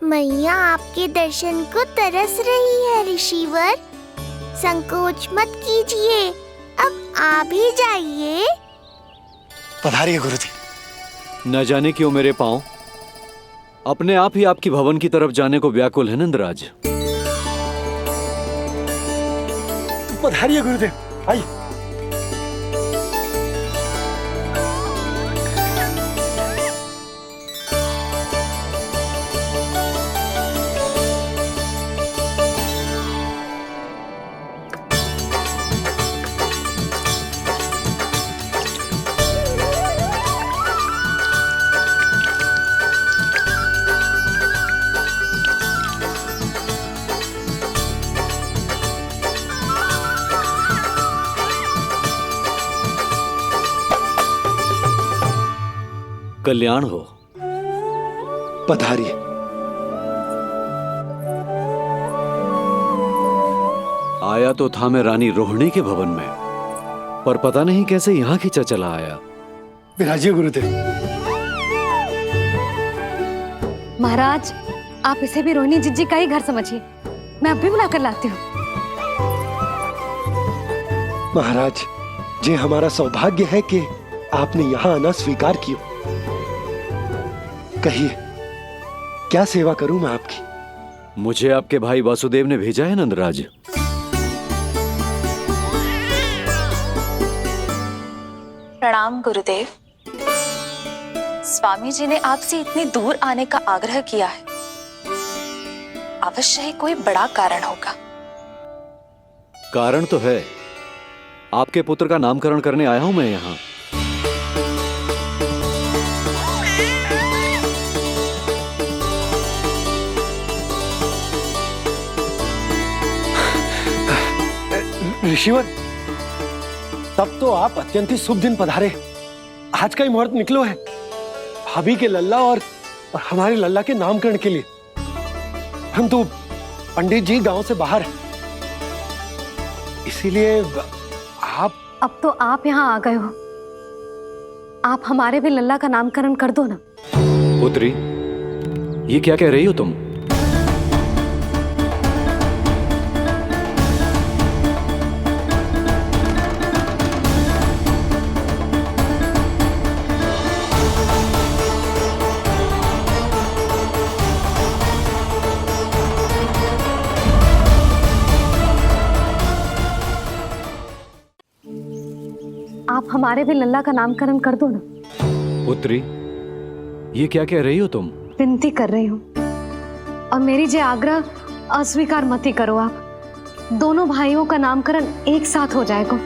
मैया आपके दर्शन को तरस रही है ऋषिवर। संकोच मत कीजिए, अब आ भी जाइए। पधारिए गुरुदेव। न जाने क्यों मेरे पांव अपने आप ही आपकी भवन की तरफ जाने को व्याकुल है नंदराज। पधारिए गुरुदेव, आइए। कल्याण हो। पधारिए। आया तो था मैं रानी रोहिणी के भवन में, पर पता नहीं कैसे यहाँ खींचा चला आया। विराजिए गुरुदेव। महाराज, आप इसे भी रोहिणी जिज्जी का ही घर समझिए। मैं अब भी बुलाकर लाती हूँ। महाराज, ये हमारा सौभाग्य है कि आपने यहाँ आना स्वीकार किया। कहिए, क्या सेवा करूं मैं आपकी? मुझे आपके भाई वासुदेव ने भेजा है नंदराज। प्रणाम गुरुदेव। स्वामी जी ने आपसे इतनी दूर आने का आग्रह किया है। अवश्य ही कोई बड़ा कारण होगा। कारण तो है, आपके पुत्र का नामकरण करने आया हूं मैं यहाँ। ऋषिवर, तब तो आप अत्यंत ही शुभ दिन पधारे। आज का ही मुहूर्त निकलो है भाभी के लल्ला और हमारे लल्ला के नामकरण के लिए। हम तो पंडित जी गांव से बाहर हैं, इसीलिए आप। अब तो आप यहाँ आ गए हो, आप हमारे भी लल्ला का नामकरण कर दो ना। पुत्री, ये क्या कह रही हो तुम? आप हमारे भी लल्ला का नामकरण कर दो ना। पुत्री, ये क्या कह रही हो तुम? विनती कर रही हूँ, और मेरी जे आग्रह अस्वीकार मत ही करो। आप दोनों भाइयों का नामकरण एक साथ हो जाएगा।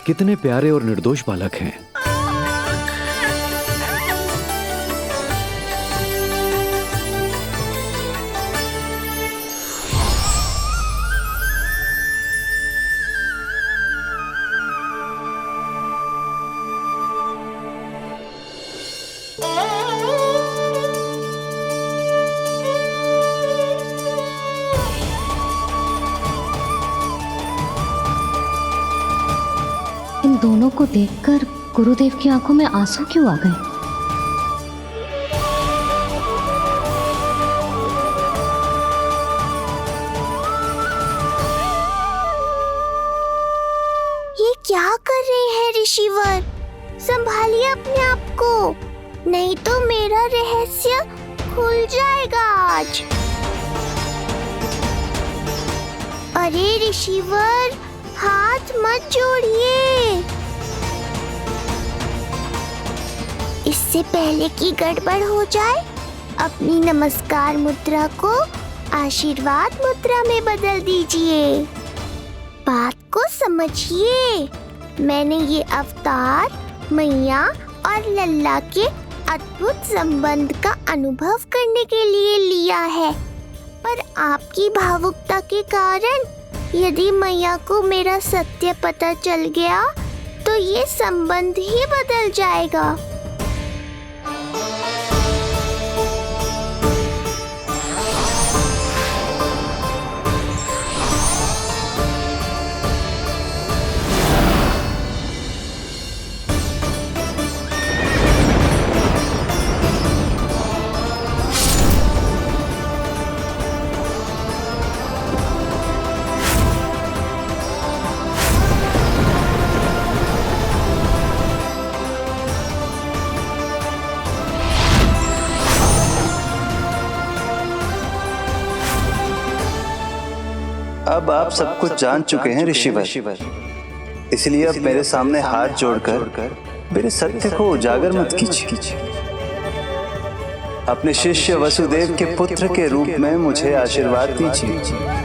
कितने प्यारे और निर्दोष बालक हैं। इन दोनों को देखकर गुरुदेव की आंखों में आंसू क्यों आ गए? ये क्या कर रहे हैं ऋषिवर? संभालिए अपने आप को। नहीं तो मेरा रहस्य खुल जाएगा आज। अरे ऋषिवर, हाथ मत जोड़िए। इससे पहले कि गड़बड़ हो जाए, अपनी नमस्कार मुद्रा को आशीर्वाद मुद्रा में बदल दीजिए। बात को समझिए। मैंने ये अवतार मैया और लल्ला के अद्भुत संबंध का अनुभव करने के लिए लिया है, पर आपकी भावुकता के कारण यदि मैया को मेरा सत्य पता चल गया तो ये संबंध ही बदल जाएगा। अब आप सब कुछ जान चुके हैं ऋषिवर, इसलिए अब मेरे सामने हाथ जोड़कर मेरे सत्य को उजागर मत कीजिए। अपने शिष्य वसुदेव के पुत्र के रूप में मुझे आशीर्वाद दीजिए।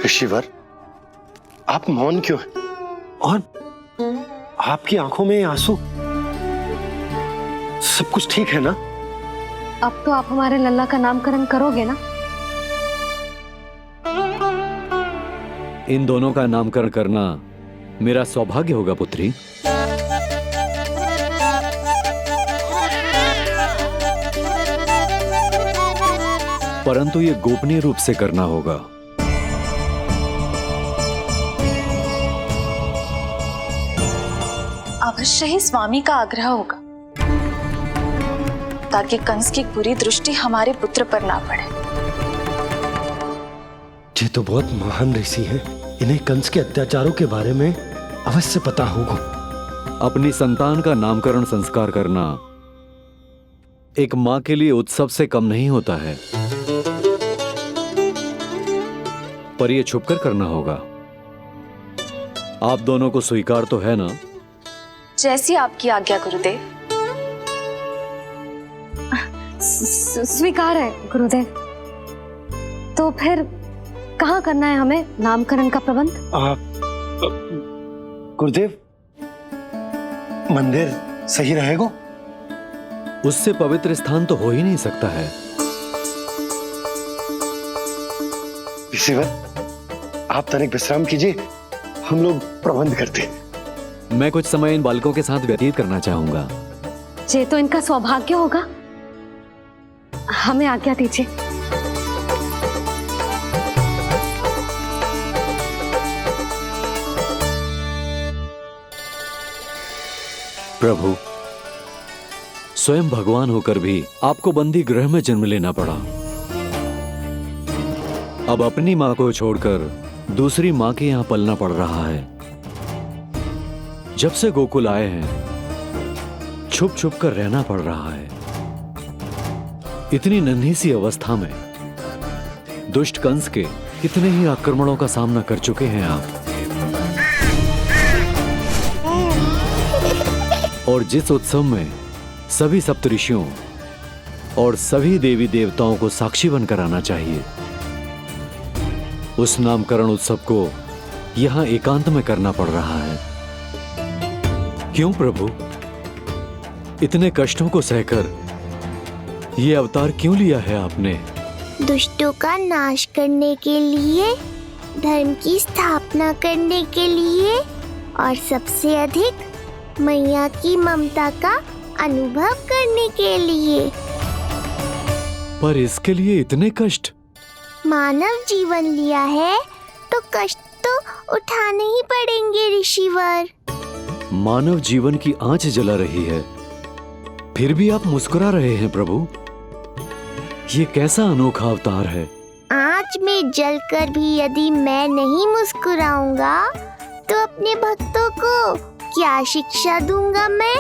ऋषिवर, आप मौन क्यों हैं? और आपकी आंखों में आंसू, सब कुछ ठीक है ना? अब तो आप हमारे लल्ला का नामकरण करोगे ना? इन दोनों का नामकरण करना मेरा सौभाग्य होगा पुत्री। परंतु ये गोपनीय रूप से करना होगा। अवश्य ही स्वामी का आग्रह होगा, ताकि कंस की बुरी दृष्टि हमारे पुत्र पर ना पड़े। ये तो बहुत महान ऋषि हैं, इन्हें कंस के अत्याचारों के बारे में अवश्य पता होगा। अपनी संतान का नामकरण संस्कार करना एक मां के लिए उत्सव से कम नहीं होता है, पर यह छुपकर करना होगा। आप दोनों को स्वीकार तो है ना? जैसी आपकी आज्ञा गुरुदेव। स्वीकार है गुरुदेव। तो फिर कहाँ करना है हमें नामकरण का प्रबंध? गुरुदेव, मंदिर सही रहेगा? उससे पवित्र स्थान तो हो ही नहीं सकता है। ऋषिवर, आप तनिक विश्राम कीजिए, हम लोग प्रबंध करते हैं। मैं कुछ समय इन बालकों के साथ व्यतीत करना चाहूंगा। ये तो इनका सौभाग्य होगा। हमें आज्ञा दीजिए। प्रभु, स्वयं भगवान होकर भी आपको बंदी गृह में जन्म लेना पड़ा। अब अपनी मां को छोड़कर दूसरी मां के यहां पलना पड़ रहा है। जब से गोकुल आए हैं छुप छुप कर रहना पड़ रहा है। इतनी नन्ही सी अवस्था में दुष्ट कंस के कितने ही आक्रमणों का सामना कर चुके हैं आप। और जिस उत्सव में सभी सप्तऋषियों और सभी देवी देवताओं को साक्षी बनकर आना चाहिए, उस नामकरण उत्सव को यहां एकांत में करना पड़ रहा है। क्यों प्रभु, इतने कष्टों को सहकर ये अवतार क्यों लिया है आपने? दुष्टों का नाश करने के लिए, धर्म की स्थापना करने के लिए, और सबसे अधिक मैया की ममता का अनुभव करने के लिए। पर इसके लिए इतने कष्ट? मानव जीवन लिया है तो कष्ट तो उठाने ही पड़ेंगे ऋषिवर। मानव जीवन की आंच जला रही है, फिर भी आप मुस्कुरा रहे हैं प्रभु। ये कैसा अनोखा अवतार है। आंच में जलकर भी यदि मैं नहीं मुस्कुराऊंगा तो अपने भक्तों को क्या शिक्षा दूंगा मैं?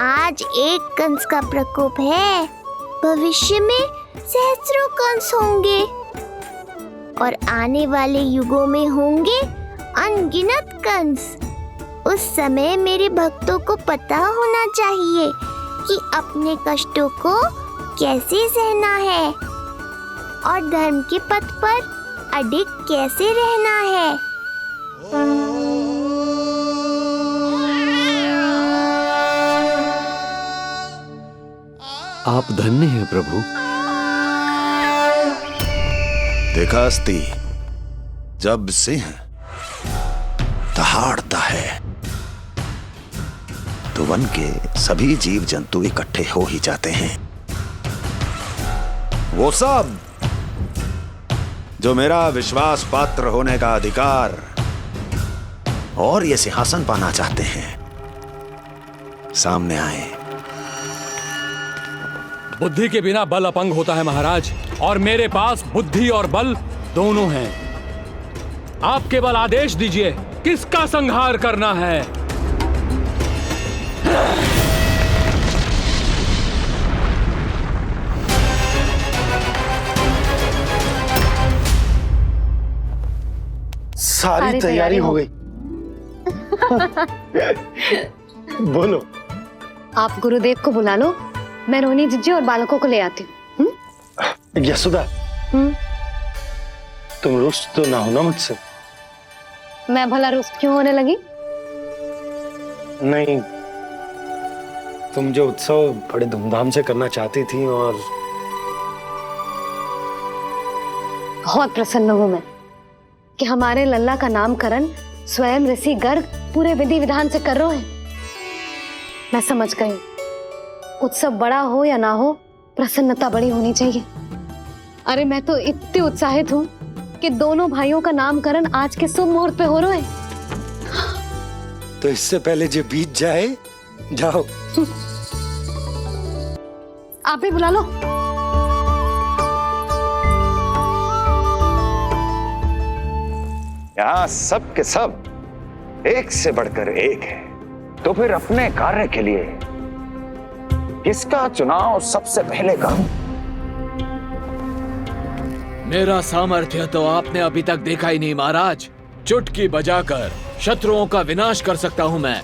आज एक कंस का प्रकोप है, भविष्य में सहस्रों कंस होंगे और आने वाले युगों में होंगे अनगिनत कंस। उस समय मेरे भक्तों को पता होना चाहिए कि अपने कष्टों को कैसे सहना है और धर्म के पथ पर अडिग कैसे रहना है। आप धन्य हैं प्रभु। देखा अस्ति, जब सिंह दहाड़ता है तो वन के सभी जीव जंतु इकट्ठे हो ही जाते हैं। वो सब जो मेरा विश्वास पात्र होने का अधिकार और ये सिंहासन पाना चाहते हैं, सामने आए। बुद्धि के बिना बल अपंग होता है महाराज, और मेरे पास बुद्धि और बल दोनों हैं। आप केवल आदेश दीजिए किसका संहार करना है। सारी तैयारी हो गई। बोलो। आप गुरुदेव को बुला लो, मैं रोनी जिज्जी और बालकों को ले आती हूँ। यशोदा, तुम रुष्ट तो ना हो ना मुझसे? मैं भला रुष्ट क्यों होने लगी? नहीं, तुम जो उत्सव बड़े धूमधाम से करना चाहती थी और बहुत प्रसन्न हूँ मैं कि हमारे लल्ला का नामकरण स्वयं ऋषि गर्ग पूरे विधि विधान से कर रहे हैं। मैं समझ गई, उत्सव बड़ा हो या ना हो, प्रसन्नता बड़ी होनी चाहिए। अरे मैं तो इतनी उत्साहित हूँ कि दोनों भाइयों का नामकरण आज के शुभ मुहूर्त पे हो रहा है। तो इससे पहले जो बीत जाए, जाओ। आप भी बुला लो। यहाँ सब के सब एक से बढ़कर एक है, तो फिर अपने कार्य के लिए किसका चुनाव सबसे पहले करूं? मेरा सामर्थ्य तो आपने अभी तक देखा ही नहीं महाराज। चुटकी बजाकर शत्रुओं का विनाश कर सकता हूं मैं।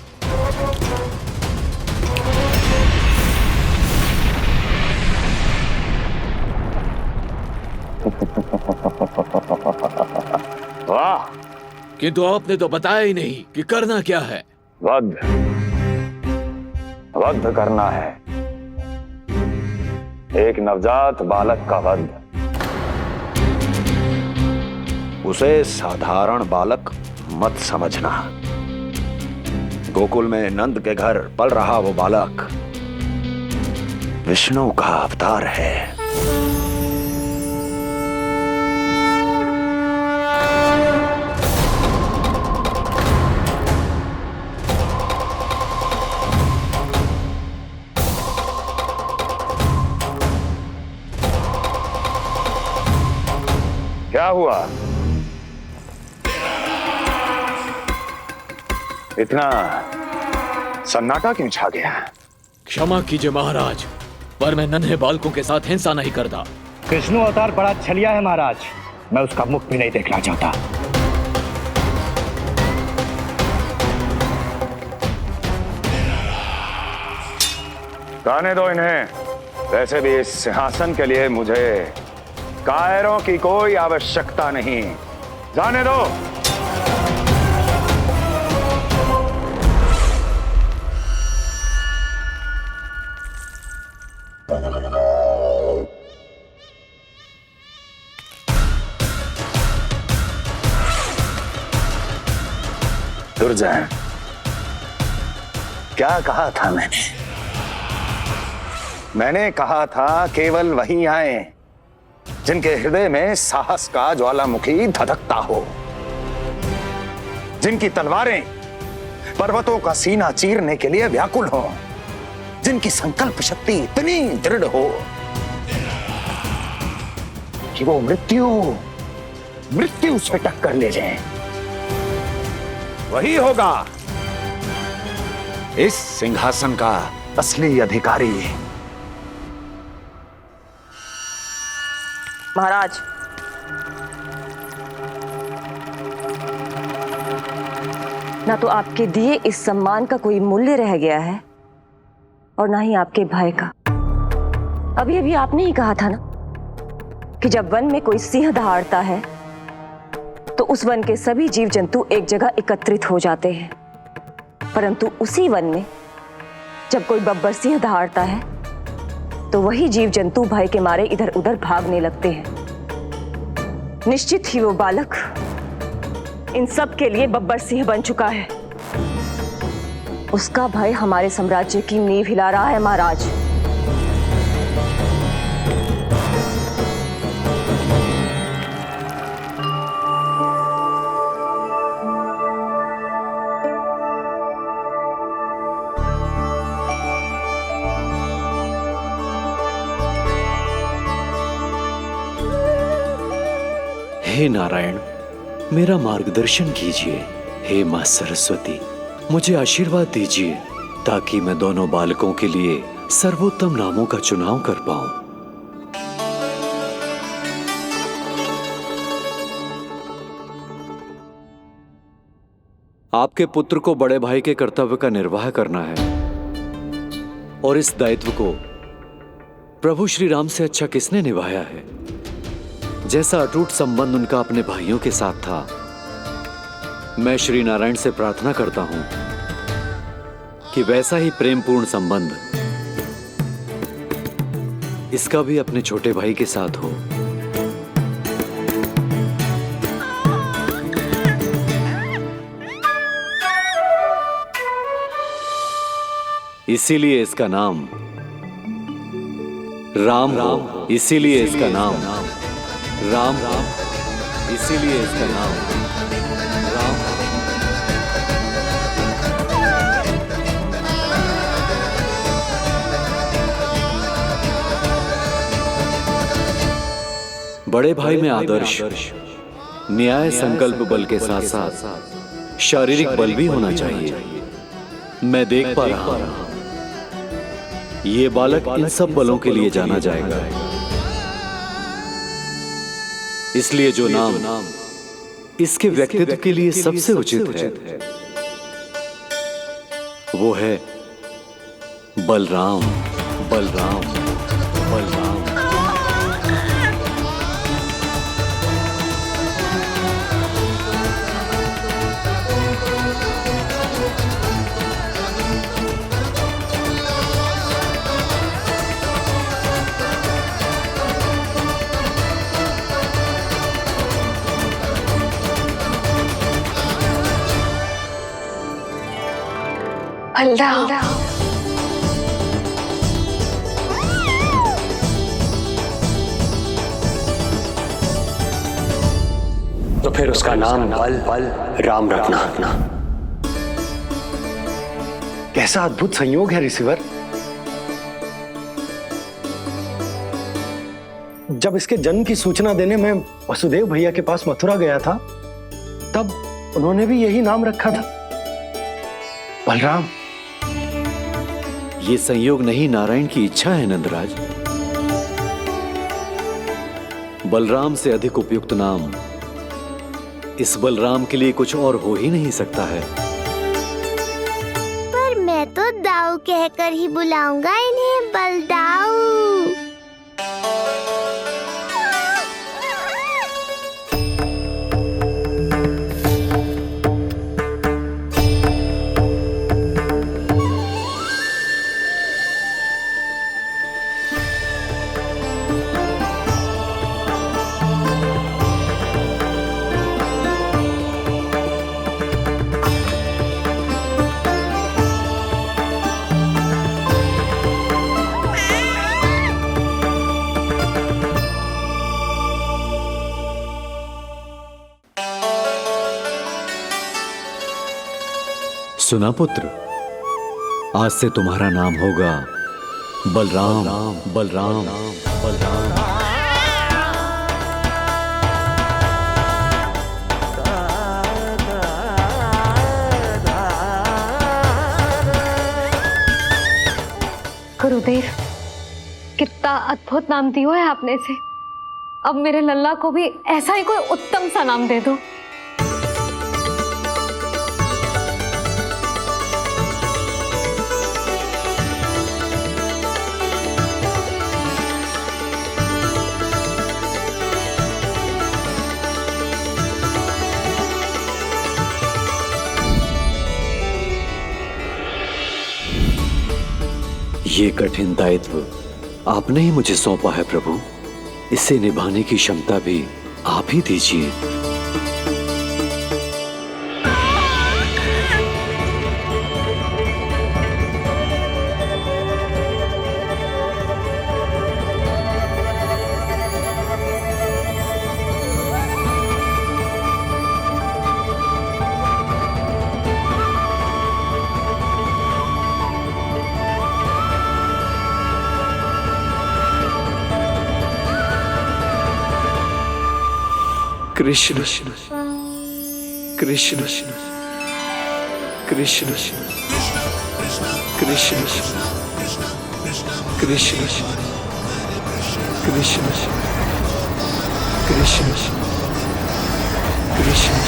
वाह! किंतु आपने तो बताया ही नहीं कि करना क्या है। वध करना है, एक नवजात बालक का वध। उसे साधारण बालक मत समझना। गोकुल में नंद के घर पल रहा वो बालक विष्णु का अवतार है। क्या हुआ? इतना सन्नाटा क्यों छा गया? क्षमा कीजिए महाराज, पर मैं नन्हे बालकों के साथ हिंसा नहीं करता। विष्णु अवतार बड़ा छलिया है महाराज, मैं उसका मुख भी नहीं देखना चाहता। जाने दो इन्हें। वैसे भी इस सिंहासन के लिए मुझे कायरों की कोई आवश्यकता नहीं। जाने दो। दुर्जय, क्या कहा था मैंने कहा था केवल वही आए जिनके हृदय में साहस का ज्वालामुखी धधकता हो, जिनकी तलवारें पर्वतों का सीना चीरने के लिए व्याकुल हो, जिनकी संकल्प शक्ति इतनी दृढ़ हो कि वो मृत्यु से टक्कर ले जाए। वही होगा इस सिंहासन का असली अधिकारी। महाराज, ना तो आपके दिए इस सम्मान का कोई मूल्य रह गया है और ना ही आपके भय का। अभी अभी आपने ही कहा था ना कि जब वन में कोई सिंह दहाड़ता है तो उस वन के सभी जीव जंतु एक जगह एकत्रित हो जाते हैं, परंतु उसी वन में जब कोई बब्बर सिंह दहाड़ता है तो वही जीव जंतु भय के मारे इधर उधर भागने लगते हैं। निश्चित ही वो बालक इन सब के लिए बब्बर सिंह बन चुका है। उसका भय हमारे साम्राज्य की नींव हिला रहा है महाराज। हे नारायण, मेरा मार्गदर्शन कीजिए। हे मां सरस्वती, मुझे आशीर्वाद दीजिए ताकि मैं दोनों बालकों के लिए सर्वोत्तम नामों का चुनाव कर पाऊं। आपके पुत्र को बड़े भाई के कर्तव्य का निर्वाह करना है और इस दायित्व को प्रभु श्री राम से अच्छा किसने निभाया है? जैसा अटूट संबंध उनका अपने भाइयों के साथ था, मैं श्री नारायण से प्रार्थना करता हूं कि वैसा ही प्रेमपूर्ण संबंध इसका भी अपने छोटे भाई के साथ हो। इसीलिए इसका नाम राम हो, इसीलिए इसका नाम राम, इसीलिए इसका नाम राम। बड़े भाई में आदर्श, न्याय, संकल्प बल के साथ साथ शारीरिक बल भी होना चाहिए। मैं देख पा रहा हूं ये बालक इन सब बलों के लिए जाना जाएगा। इसलिए जो नाम इसके व्यक्तित्व के लिए सबसे उचित है वो है बलराम, बलराम, बलराम। बलराम। तो फिर उसका नाम बल राम रखना। कैसा अद्भुत संयोग है रिसीवर। जब इसके जन्म की सूचना देने मैं वसुदेव भैया के पास मथुरा गया था तब उन्होंने भी यही नाम रखा था, बलराम। ये संयोग नहीं, नारायण की इच्छा है नंदराज। बलराम से अधिक उपयुक्त नाम इस बलराम के लिए कुछ और हो ही नहीं सकता है। पर मैं तो दाऊ कहकर ही बुलाऊंगा इन्हें, बलदाऊ। सुना पुत्र, आज से तुम्हारा नाम होगा बलराम। बलराम बलराम। गुरुदेव, कितना अद्भुत नाम दिया है आपने इसे। अब मेरे लल्ला को भी ऐसा ही कोई उत्तम सा नाम दे दो। ये कठिन दायित्व आपने ही मुझे सौंपा है प्रभु, इसे निभाने की क्षमता भी आप ही दीजिए। कृष्ण कृष्ण कृष्ण कृष्ण कृष्ण कृष्ण कृष्ण कृष्ण।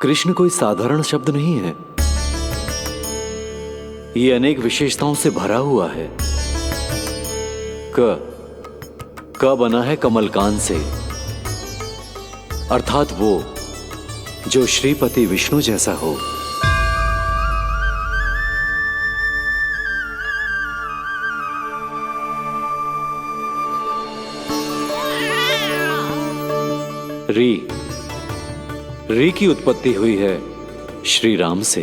कृष्ण कोई साधारण शब्द नहीं है, ये अनेक विशेषताओं से भरा हुआ है। क बना है कमलकांत से, अर्थात वो जो श्रीपति विष्णु जैसा हो। री की उत्पत्ति हुई है श्री राम से,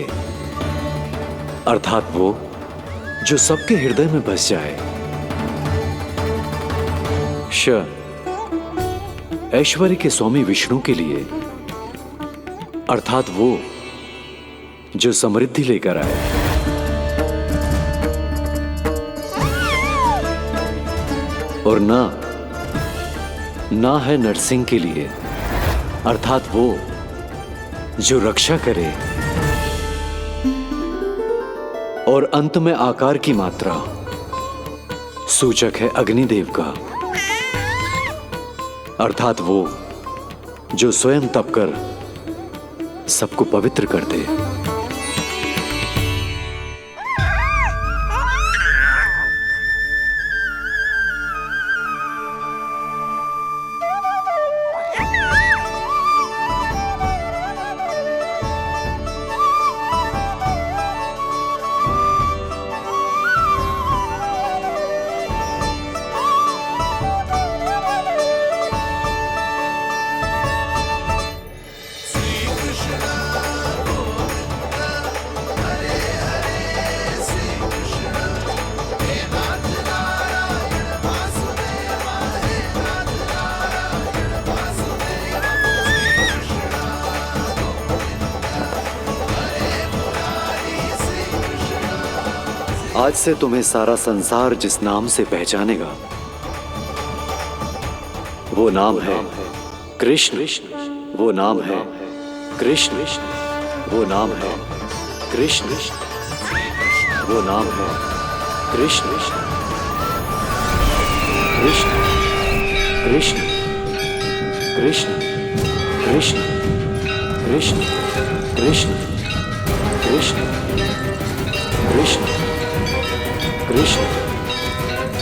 अर्थात वो जो सबके हृदय में बस जाए। ऐश्वर्य के स्वामी विष्णु के लिए, अर्थात वो जो समृद्धि लेकर आए। और ना है नरसिंह के लिए, अर्थात वो जो रक्षा करे। और अंत में आकार की मात्रा सूचक है अग्निदेव का, अर्थात वो जो स्वयं तप कर सबको पवित्र कर दे। आज से तुम्हें सारा संसार जिस नाम से पहचानेगा वो नाम है कृष्ण। वो नाम है कृष्ण। वो नाम है कृष्ण। वो नाम है कृष्ण। कृष्ण कृष्ण कृष्ण कृष्ण कृष्ण कृष्ण कृष्ण कृष्ण कृष्ण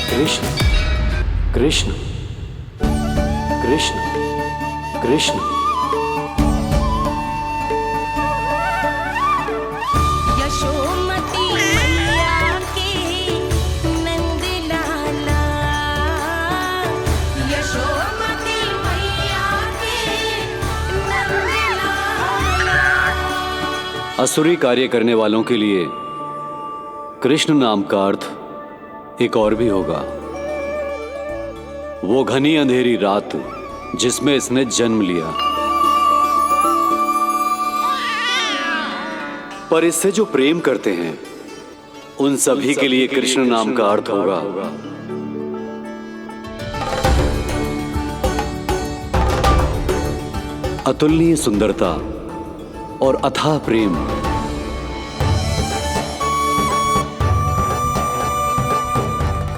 कृष्ण कृष्ण कृष्ण कृष्ण। यशोमती मैया के नंद लाला, यशोमती मैया के नंद लाला। असुरी कार्य करने वालों के लिए कृष्ण नाम का अर्थ एक और भी होगा। वो घनी अंधेरी रात जिसमें इसने जन्म लिया, पर इससे जो प्रेम करते हैं उन सभी के लिए कृष्ण नाम का अर्थ होगा अतुलनीय सुंदरता और अथाह प्रेम।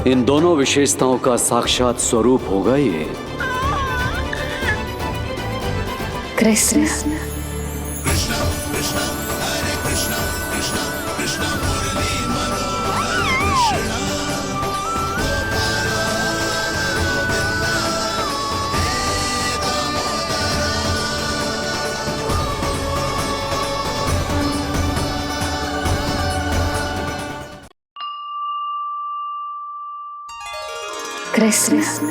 इन दोनों विशेषताओं का साक्षात स्वरूप होगा ये कृष्ण। कृष्ण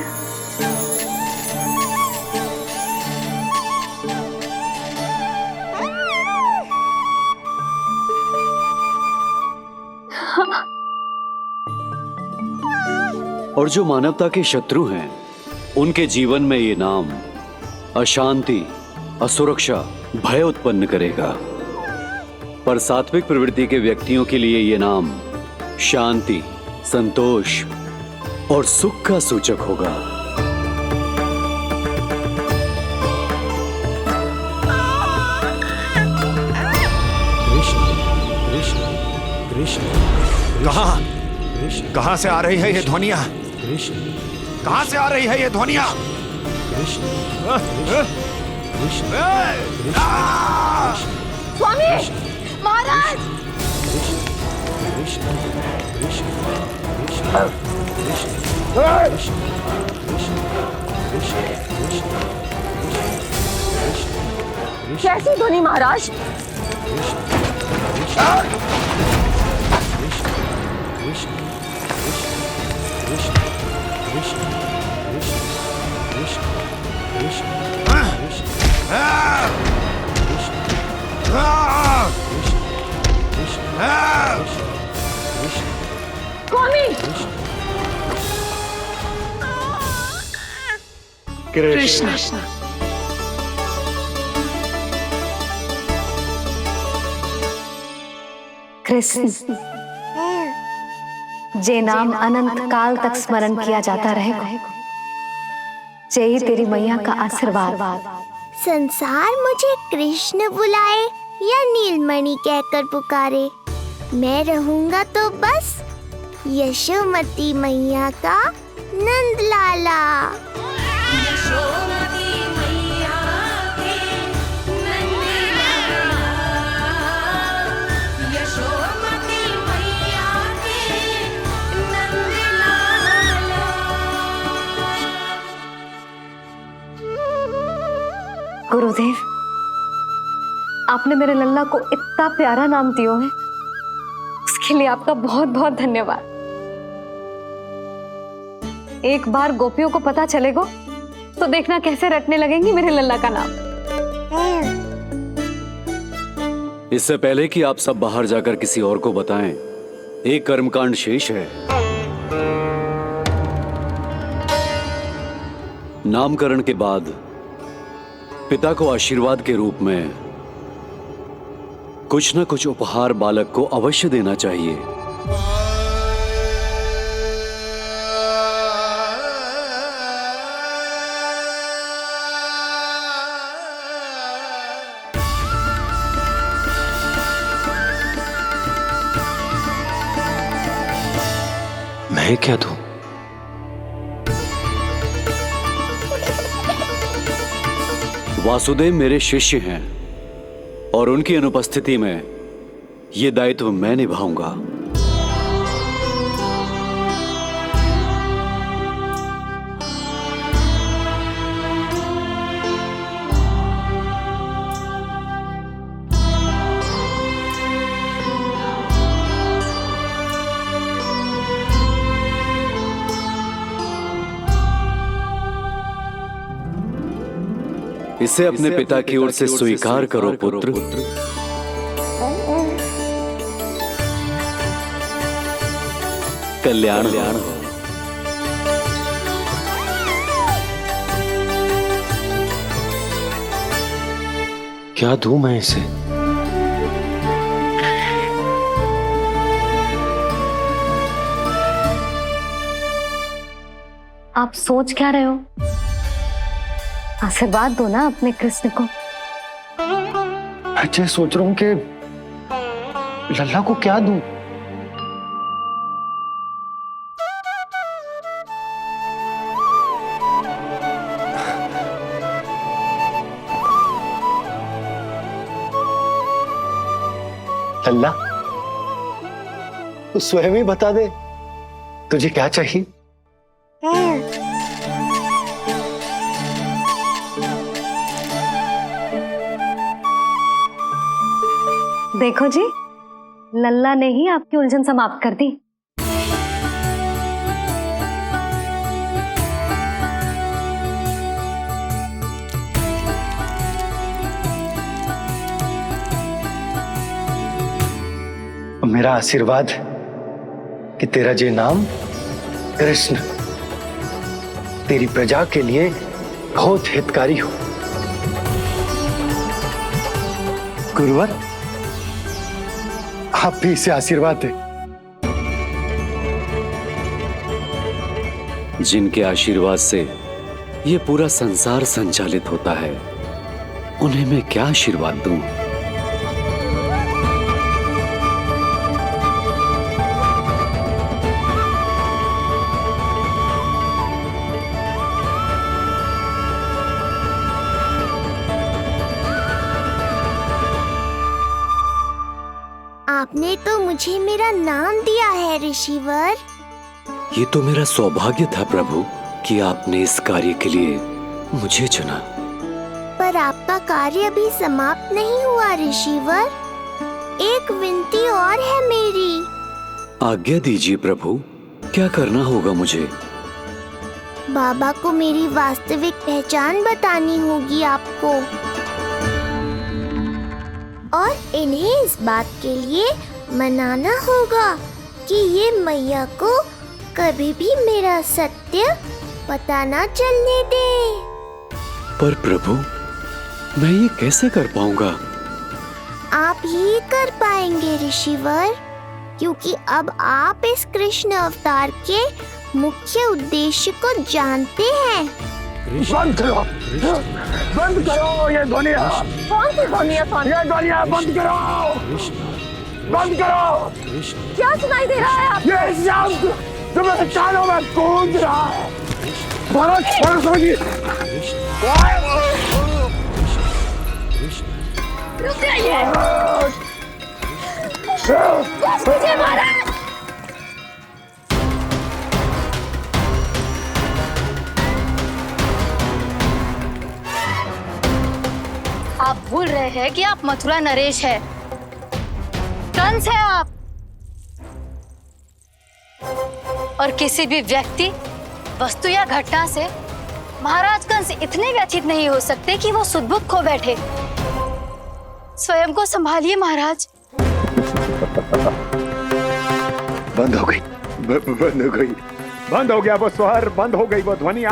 और जो मानवता के शत्रु हैं उनके जीवन में ये नाम अशांति, असुरक्षा, भय उत्पन्न करेगा, पर सात्विक प्रवृत्ति के व्यक्तियों के लिए ये नाम शांति, संतोष और सुख का सूचक होगा। कृष्ण कृष्ण कृष्ण। कहां से आ रही है ये ध्वनियां? कृष्ण कहां से आ रही है ये ध्वनियां? कृष्ण कृष्ण स्वामी महाराज, कृष्ण कैसी ध्वनि महाराज? स्वामी कृष्ण। कृष्ण जे नाम अनंत काल तक स्मरण किया जाता रहेगा, जय तेरी मैया का आशीर्वाद। संसार मुझे कृष्ण बुलाए या नीलमणि कहकर पुकारे, मैं रहूंगा तो बस यशोमती मैया का नंद लाला। यशोमती मैया के नंद लाला, यशोमती मैया के नंद लाला। गुरुदेव, आपने मेरे लल्ला को इतना प्यारा नाम दिया है, उसके लिए आपका बहुत बहुत धन्यवाद। एक बार गोपियों को पता चलेगा तो देखना कैसे रटने लगेंगी मेरे लल्ला का नाम। इससे पहले कि आप सब बाहर जाकर किसी और को बताएं, एक कर्मकांड शेष है। नामकरण के बाद पिता को आशीर्वाद के रूप में कुछ न कुछ उपहार बालक को अवश्य देना चाहिए। उन्हें क्या दूं? वासुदेव मेरे शिष्य हैं और उनकी अनुपस्थिति में यह दायित्व मैं निभाऊंगा। इसे अपने पिता की ओर से स्वीकार करो पुत्र। कल्याण हो। क्या दूं मैं इसे? आप सोच क्या रहे हो? आशीर्वाद दो ना अपने कृष्ण को। अच्छा, सोच रहा हूं कि लल्ला को क्या दूं। लल्ला, तू स्वयं ही बता दे तुझे क्या चाहिए। देखो जी, लल्ला ने ही आपकी उलझन समाप्त कर दी। मेरा आशीर्वाद कि तेरा जे नाम कृष्ण तेरी प्रजा के लिए बहुत हितकारी हो। गुरुवर, आप भी इसे आशीर्वाद दें। जिनके आशीर्वाद से ये पूरा संसार संचालित होता है, उन्हें मैं क्या आशीर्वाद दूं? आपने तो मुझे मेरा नाम दिया है ऋषिवर। ये तो मेरा सौभाग्य था प्रभु कि आपने इस कार्य के लिए मुझे चुना। पर आपका कार्य अभी समाप्त नहीं हुआ ऋषिवर। एक विनती और है मेरी। आज्ञा दीजिए प्रभु, क्या करना होगा मुझे? बाबा को मेरी वास्तविक पहचान बतानी होगी आपको, और इन्हें इस बात के लिए मनाना होगा कि ये मैया को कभी भी मेरा सत्य पता ना चलने दे। पर प्रभु, मैं ये कैसे कर पाऊंगा? आप ही कर पाएंगे ऋषिवर, क्योंकि अब आप इस कृष्ण अवतार के मुख्य उद्देश्य को जानते हैं। बंद करो, बंद करो ये ध्वनिया। कौन सी ध्वनिया? ये ध्वनिया बंद करो, बंद करो। क्या सुनाई दे रहा है आप? ये शब्द जो मेरे कानों में गूंज रहा है। भारत समझिए। रुक जाइए। मुझे मारा। आप भूल रहे हैं कि आप मथुरा नरेश है, कंस है आप। और किसी भी व्यक्ति, वस्तु या घटना से महाराज कंस इतने व्यथित नहीं हो सकते कि वो सुदबुद खो बैठे। स्वयं को संभालिए महाराज। बंद हो गई, बंद हो गई, बंद हो गया वो स्वर, बंद हो गई वो ध्वनिया।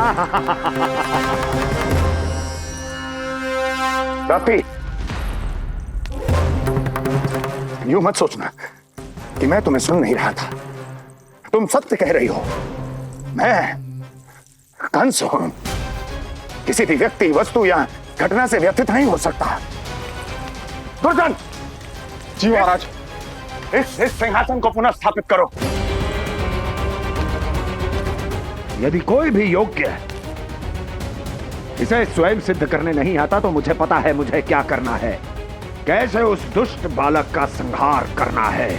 रात्रि, यूं मत सोचना कि मैं तुम्हें सुन नहीं रहा था। तुम सत्य कह रही हो। मैं कंस हूं। किसी भी व्यक्ति, वस्तु या घटना से व्यथित नहीं हो सकता। दुर्जन! जी महाराज। इस सिंहासन को पुनः स्थापित करो। यदि कोई भी योग्य इसे स्वयं सिद्ध करने नहीं आता तो मुझे पता है मुझे क्या करना है, कैसे उस दुष्ट बालक का संहार करना है।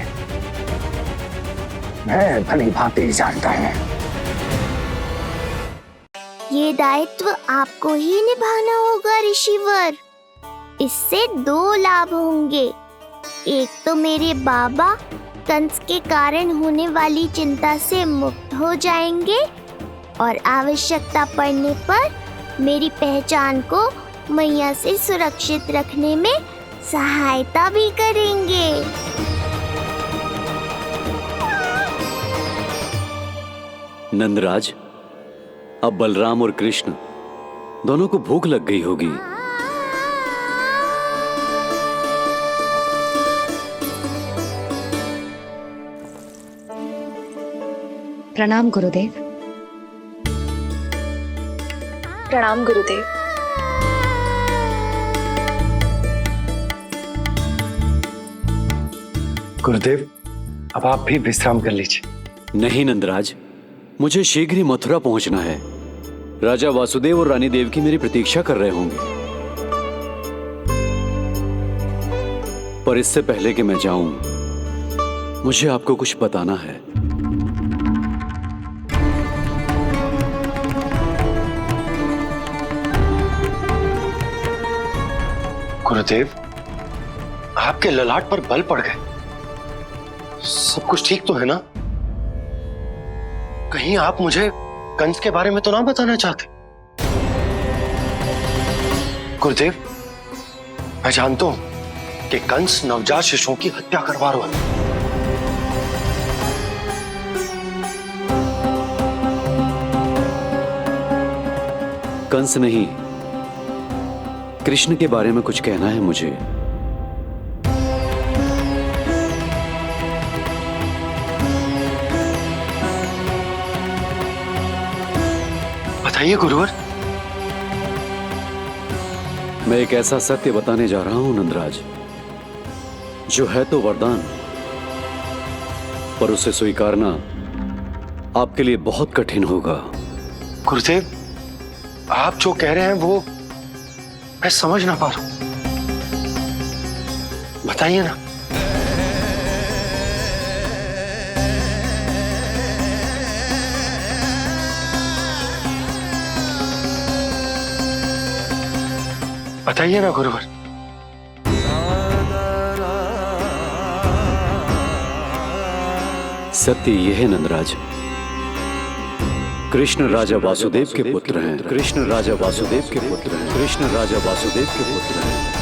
मैं भली भांति जानता हूं। ये दायित्व आपको ही निभाना होगा ऋषिवर। इससे 2 लाभ होंगे। एक तो मेरे बाबा कंस के कारण होने वाली चिंता से मुक्त हो जाएंगे और आवश्यकता पड़ने पर मेरी पहचान को मैया से सुरक्षित रखने में सहायता भी करेंगे। नंदराज, अब बलराम और कृष्ण दोनों को भूख लग गई होगी। प्रणाम गुरुदेव। प्रणाम गुरुदेव। गुरुदेव, अब आप भी विश्राम कर लीजिए। नहीं नंदराज, मुझे शीघ्र ही मथुरा पहुंचना है। राजा वासुदेव और रानी देवकी मेरी प्रतीक्षा कर रहे होंगे। पर इससे पहले कि मैं जाऊं, मुझे आपको कुछ बताना है। गुरुदेव, आपके ललाट पर बल पड़ गए। सब कुछ ठीक तो है ना? कहीं आप मुझे कंस के बारे में तो ना बताना चाहते? गुरुदेव, मैं जानता हूं कि कंस नवजात शिशुओं की हत्या करवा रहा है। कंस नहीं, कृष्ण के बारे में कुछ कहना है मुझे। बताइए गुरुवर। मैं एक ऐसा सत्य बताने जा रहा हूं नंदराज, जो है तो वरदान, पर उसे स्वीकारना आपके लिए बहुत कठिन होगा। गुरुदेव, आप जो कह रहे हैं वो मैं समझ ना पा रहा हूं। बताइए ना। बताइए ना गुरुवर। सत्य यह है नंदराज, कृष्ण राजा वासुदेव के पुत्र हैं। कृष्ण राजा वासुदेव के पुत्र हैं। कृष्ण राजा वासुदेव के पुत्र हैं।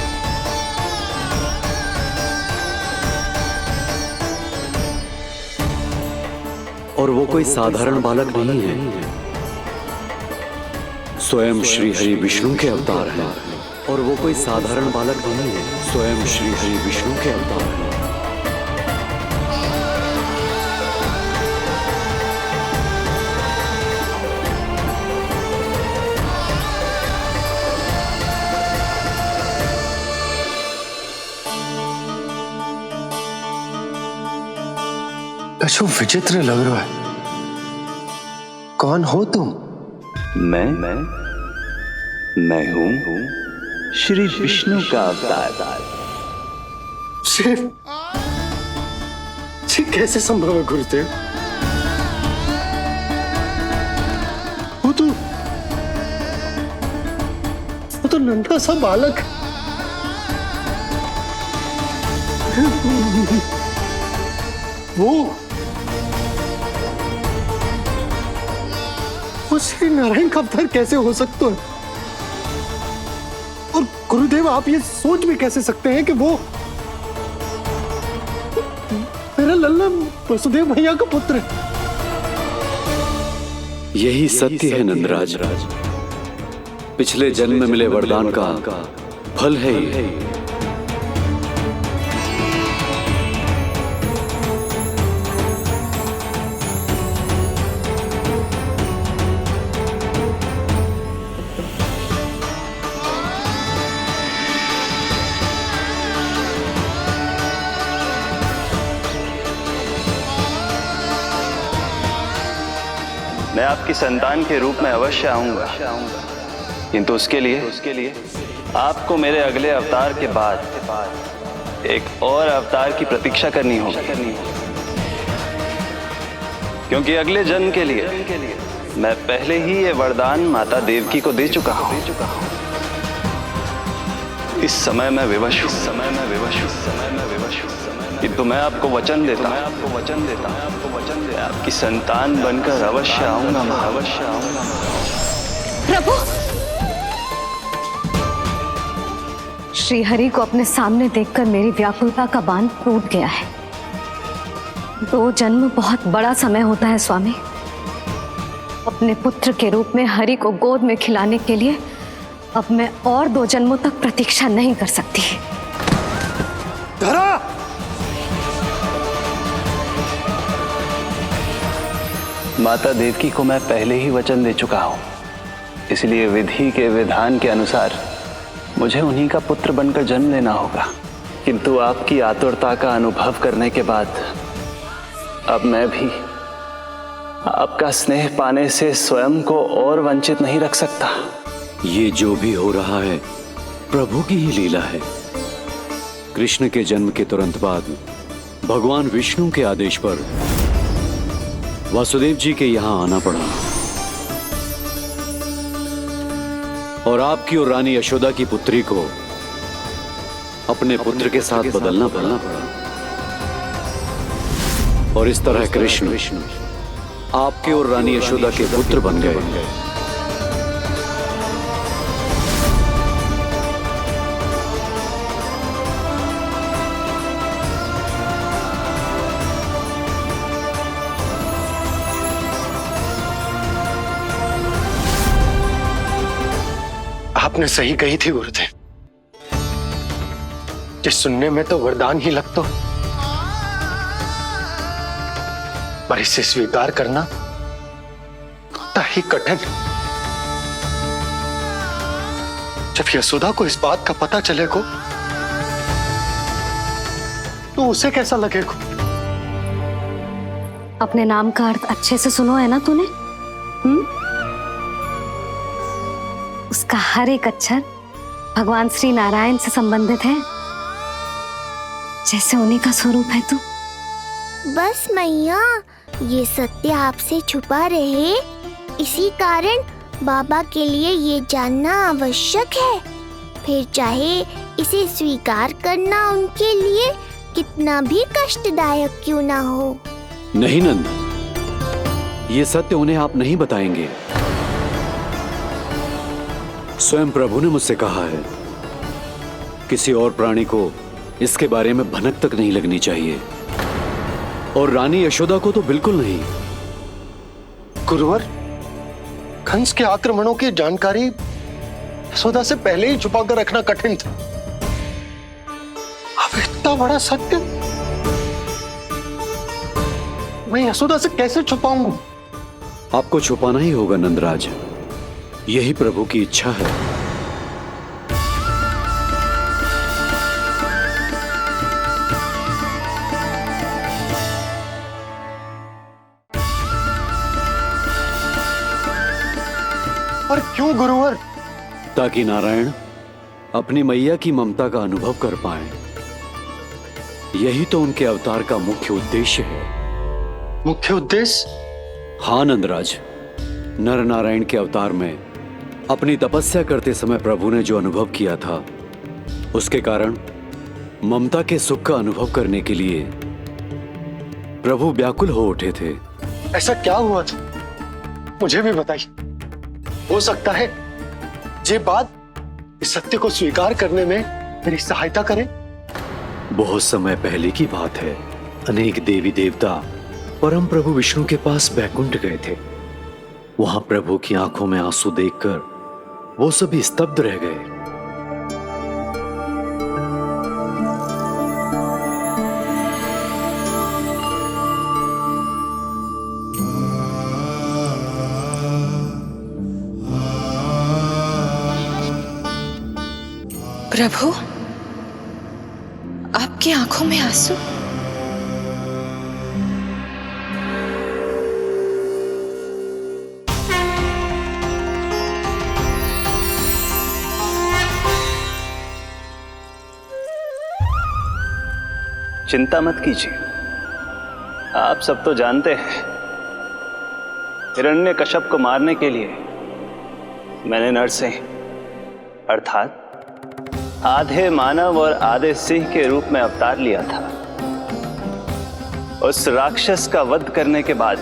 और वो कोई साधारण बालक नहीं है, स्वयं श्री हरि विष्णु के अवतार हैं। और वो कोई साधारण बालक नहीं है, स्वयं श्री हरि विष्णु के अवतार हैं। जो विचित्र लग रहा है। कौन हो तुम? मैं हूं श्री विष्णु का अवतार। कैसे संभव है गुरुदेव? वो तो नन्हा सा बालक। वो श्री नारायण का अवतार कैसे हो सकता है? और गुरुदेव, आप ये सोच भी कैसे सकते हैं कि वो मेरा लल्ला वसुदेव भैया का पुत्र है? यही सत्य है नंदराज। पिछले जन्म में मिले वरदान का फल है ये। मैं आपकी संतान के रूप में अवश्य आऊंगा, किंतु उसके लिए आपको मेरे अगले अवतार के बाद एक और अवतार की प्रतीक्षा करनी होगी, क्योंकि अगले जन्म के लिए मैं पहले ही ये वरदान माता देवकी को दे चुका हूं। इस समय मैं विवश हूं, किंतु मैं आपको वचन देता हूं, आपकी संतान बनकर अवश्य आऊंगा, अवश्य आऊंगा। प्रभु, श्रीहरि को अपने सामने देखकर मेरी व्याकुलता का बांध टूट गया है। 2 जन्म बहुत बड़ा समय होता है स्वामी। अपने पुत्र के रूप में हरि को गोद में खिलाने के लिए अब मैं और 2 जन्मों तक प्रतीक्षा नहीं कर सकती। धरा! माता देवकी को मैं पहले ही वचन दे चुका हूं, इसलिए विधि के विधान के अनुसार मुझे उन्हीं का पुत्र बनकर जन्म लेना होगा। किंतु आपकी आतुरता का अनुभव करने के बाद अब मैं भी आपका स्नेह पाने से स्वयं को और वंचित नहीं रख सकता। ये जो भी हो रहा है प्रभु की ही लीला है। कृष्ण के जन्म के तुरंत बाद भगवान विष्णु के आदेश पर वासुदेव जी के यहां आना पड़ा और आपकी और रानी यशोदा की पुत्री को अपने पुत्र के साथ बदलना पड़ा और इस तरह कृष्ण आपके और रानी यशोदा के पुत्र बन गए। आपने सही कही थी गुरुदेव, जिस सुनने में तो वरदान ही लगता, पर इसे स्वीकार करना उतना ही कठिन। जब यशोदा को इस बात का पता चलेगा तो उसे कैसा लगेगा? अपने नाम का अर्थ अच्छे से सुनो है ना तूने? उसका हर एक अक्षर भगवान श्री नारायण से संबंधित है, जैसे उन्हीं का स्वरूप है तू। बस मैया, ये सत्य आपसे छुपा रहे, इसी कारण बाबा के लिए ये जानना आवश्यक है। फिर चाहे इसे स्वीकार करना उनके लिए कितना भी कष्टदायक क्यों ना हो। नहीं नंद, ये सत्य उन्हें आप नहीं बताएंगे। स्वयं प्रभु ने मुझसे कहा है, किसी और प्राणी को इसके बारे में भनक तक नहीं लगनी चाहिए, और रानी यशोदा को तो बिल्कुल नहीं। गुरुवर, कंस के आक्रमणों की जानकारी यशोदा से पहले ही छुपाकर रखना कठिन था। अब इतना बड़ा सत्य मैं यशोदा से कैसे छुपाऊंगा? आपको छुपाना ही होगा नंदराज, यही प्रभु की इच्छा है। और क्यों गुरुवर? ताकि नारायण अपनी मैया की ममता का अनुभव कर पाए। यही तो उनके अवतार का मुख्य उद्देश्य है। मुख्य उद्देश्य? हाँ नंदराज, नर नारायण के अवतार में अपनी तपस्या करते समय प्रभु ने जो अनुभव किया था, उसके कारण ममता के सुख का अनुभव करने के लिए प्रभु व्याकुल हो उठे थे। ऐसा क्या हुआ था? मुझे भी बताइए। हो सकता है ये बात इस सत्य को स्वीकार करने में मेरी सहायता करे। बहुत समय पहले की बात है। अनेक देवी देवता परम प्रभु विष्णु के पास बैकुंठ गए थे। वहां प्रभु की आंखों में आंसू देखकर वो सभी स्तब्ध रह गए। प्रभु, आपकी आंखों में आंसू? चिंता मत कीजिए। आप सब तो जानते हैं, हिरण्यकश्यप को मारने के लिए मैंने नरसिंह अर्थात आधे मानव और आधे सिंह के रूप में अवतार लिया था। उस राक्षस का वध करने के बाद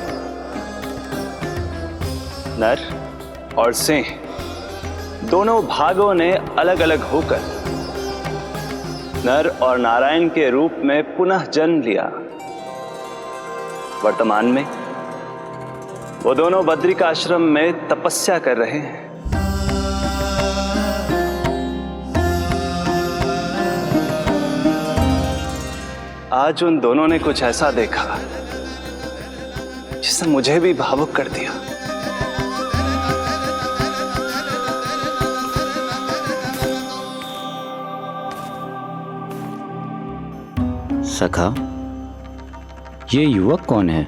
नर और सिंह दोनों भागों ने अलग अलग होकर नर और नारायण के रूप में पुनः जन्म लिया। वर्तमान में वो दोनों बद्रिकाश्रम में तपस्या कर रहे हैं। आज उन दोनों ने कुछ ऐसा देखा जिसने मुझे भी भावुक कर दिया। सखा, ये युवक कौन है?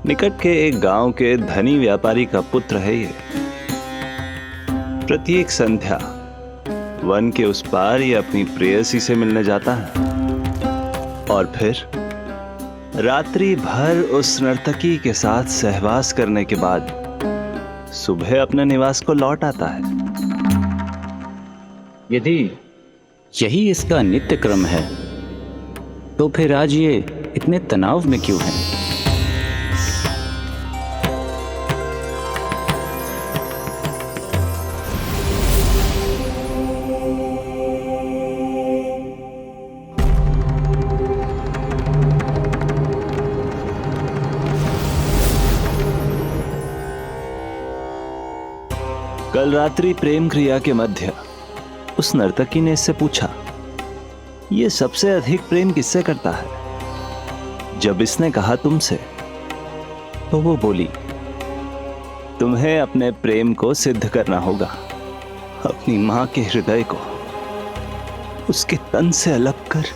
निकट के एक गांव के धनी व्यापारी का पुत्र है ये। प्रत्येक संध्या वन के उस पार ये अपनी प्रेयसी से मिलने जाता है और फिर रात्रि भर उस नर्तकी के साथ सहवास करने के बाद सुबह अपने निवास को लौट आता है। यदि यही इसका नित्य क्रम है तो फिर आज ये इतने तनाव में क्यों है? कल रात्रि प्रेम क्रिया के मध्य उस नर्तकी ने इससे पूछा, ये सबसे अधिक प्रेम किससे करता है? जब इसने कहा तुमसे, तो वो बोली, तुम्हें अपने प्रेम को सिद्ध करना होगा। अपनी मां के हृदय को उसके तन से अलग कर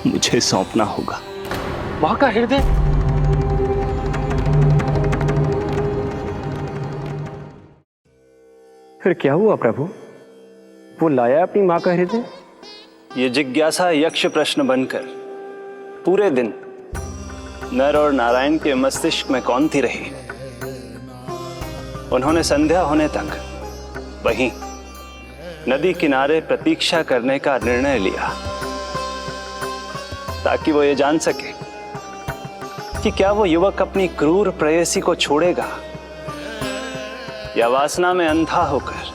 मुझे सौंपना होगा। मां का हृदय? फिर क्या हुआ प्रभु? वो लाया अपनी मां का हृदय? ये जिज्ञासा यक्ष प्रश्न बनकर पूरे दिन नर और नारायण के मस्तिष्क में कौंधती रही। उन्होंने संध्या होने तक वहीं नदी किनारे प्रतीक्षा करने का निर्णय लिया ताकि वो ये जान सके कि क्या वो युवक अपनी क्रूर प्रेयसी को छोड़ेगा या वासना में अंधा होकर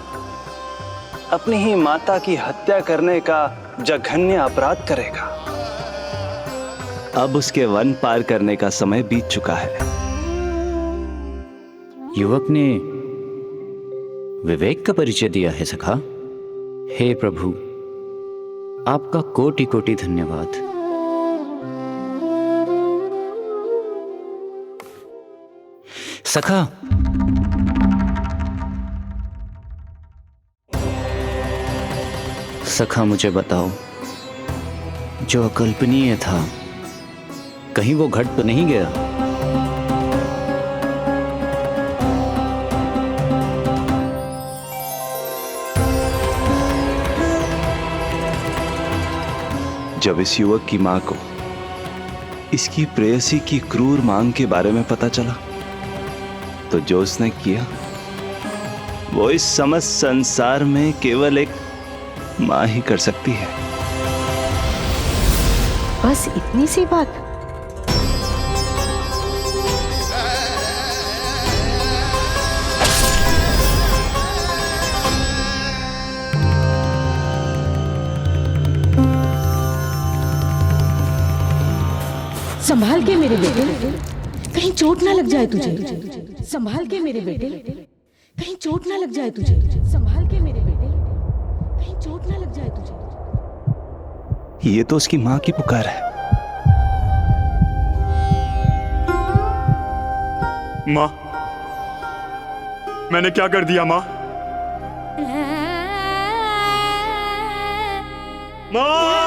अपनी ही माता की हत्या करने का जघन्य अपराध करेगा। अब उसके वन पार करने का समय बीत चुका है। युवक ने विवेक का परिचय दिया है सखा। हे प्रभु, आपका कोटि कोटि धन्यवाद। सखा, सखा मुझे बताओ, जो अकल्पनीय था कहीं वो घट तो नहीं गया? जब इस युवक की मां को इसकी प्रेयसी की क्रूर मांग के बारे में पता चला तो जो उसने किया वो इस समस्त संसार में केवल एक मां ही कर सकती है। बस इतनी सी बात? संभाल के मेरे बेटे, कहीं चोट ना लग जाए तुझे। संभाल के मेरे बेटे, कहीं चोट ना लग जाए तुझे। संभाल के मेरे बेटे, कहीं चोट ना लग जाए तुझे। ये तो उसकी मां की पुकार है। मां, मैंने क्या कर दिया मां? मां!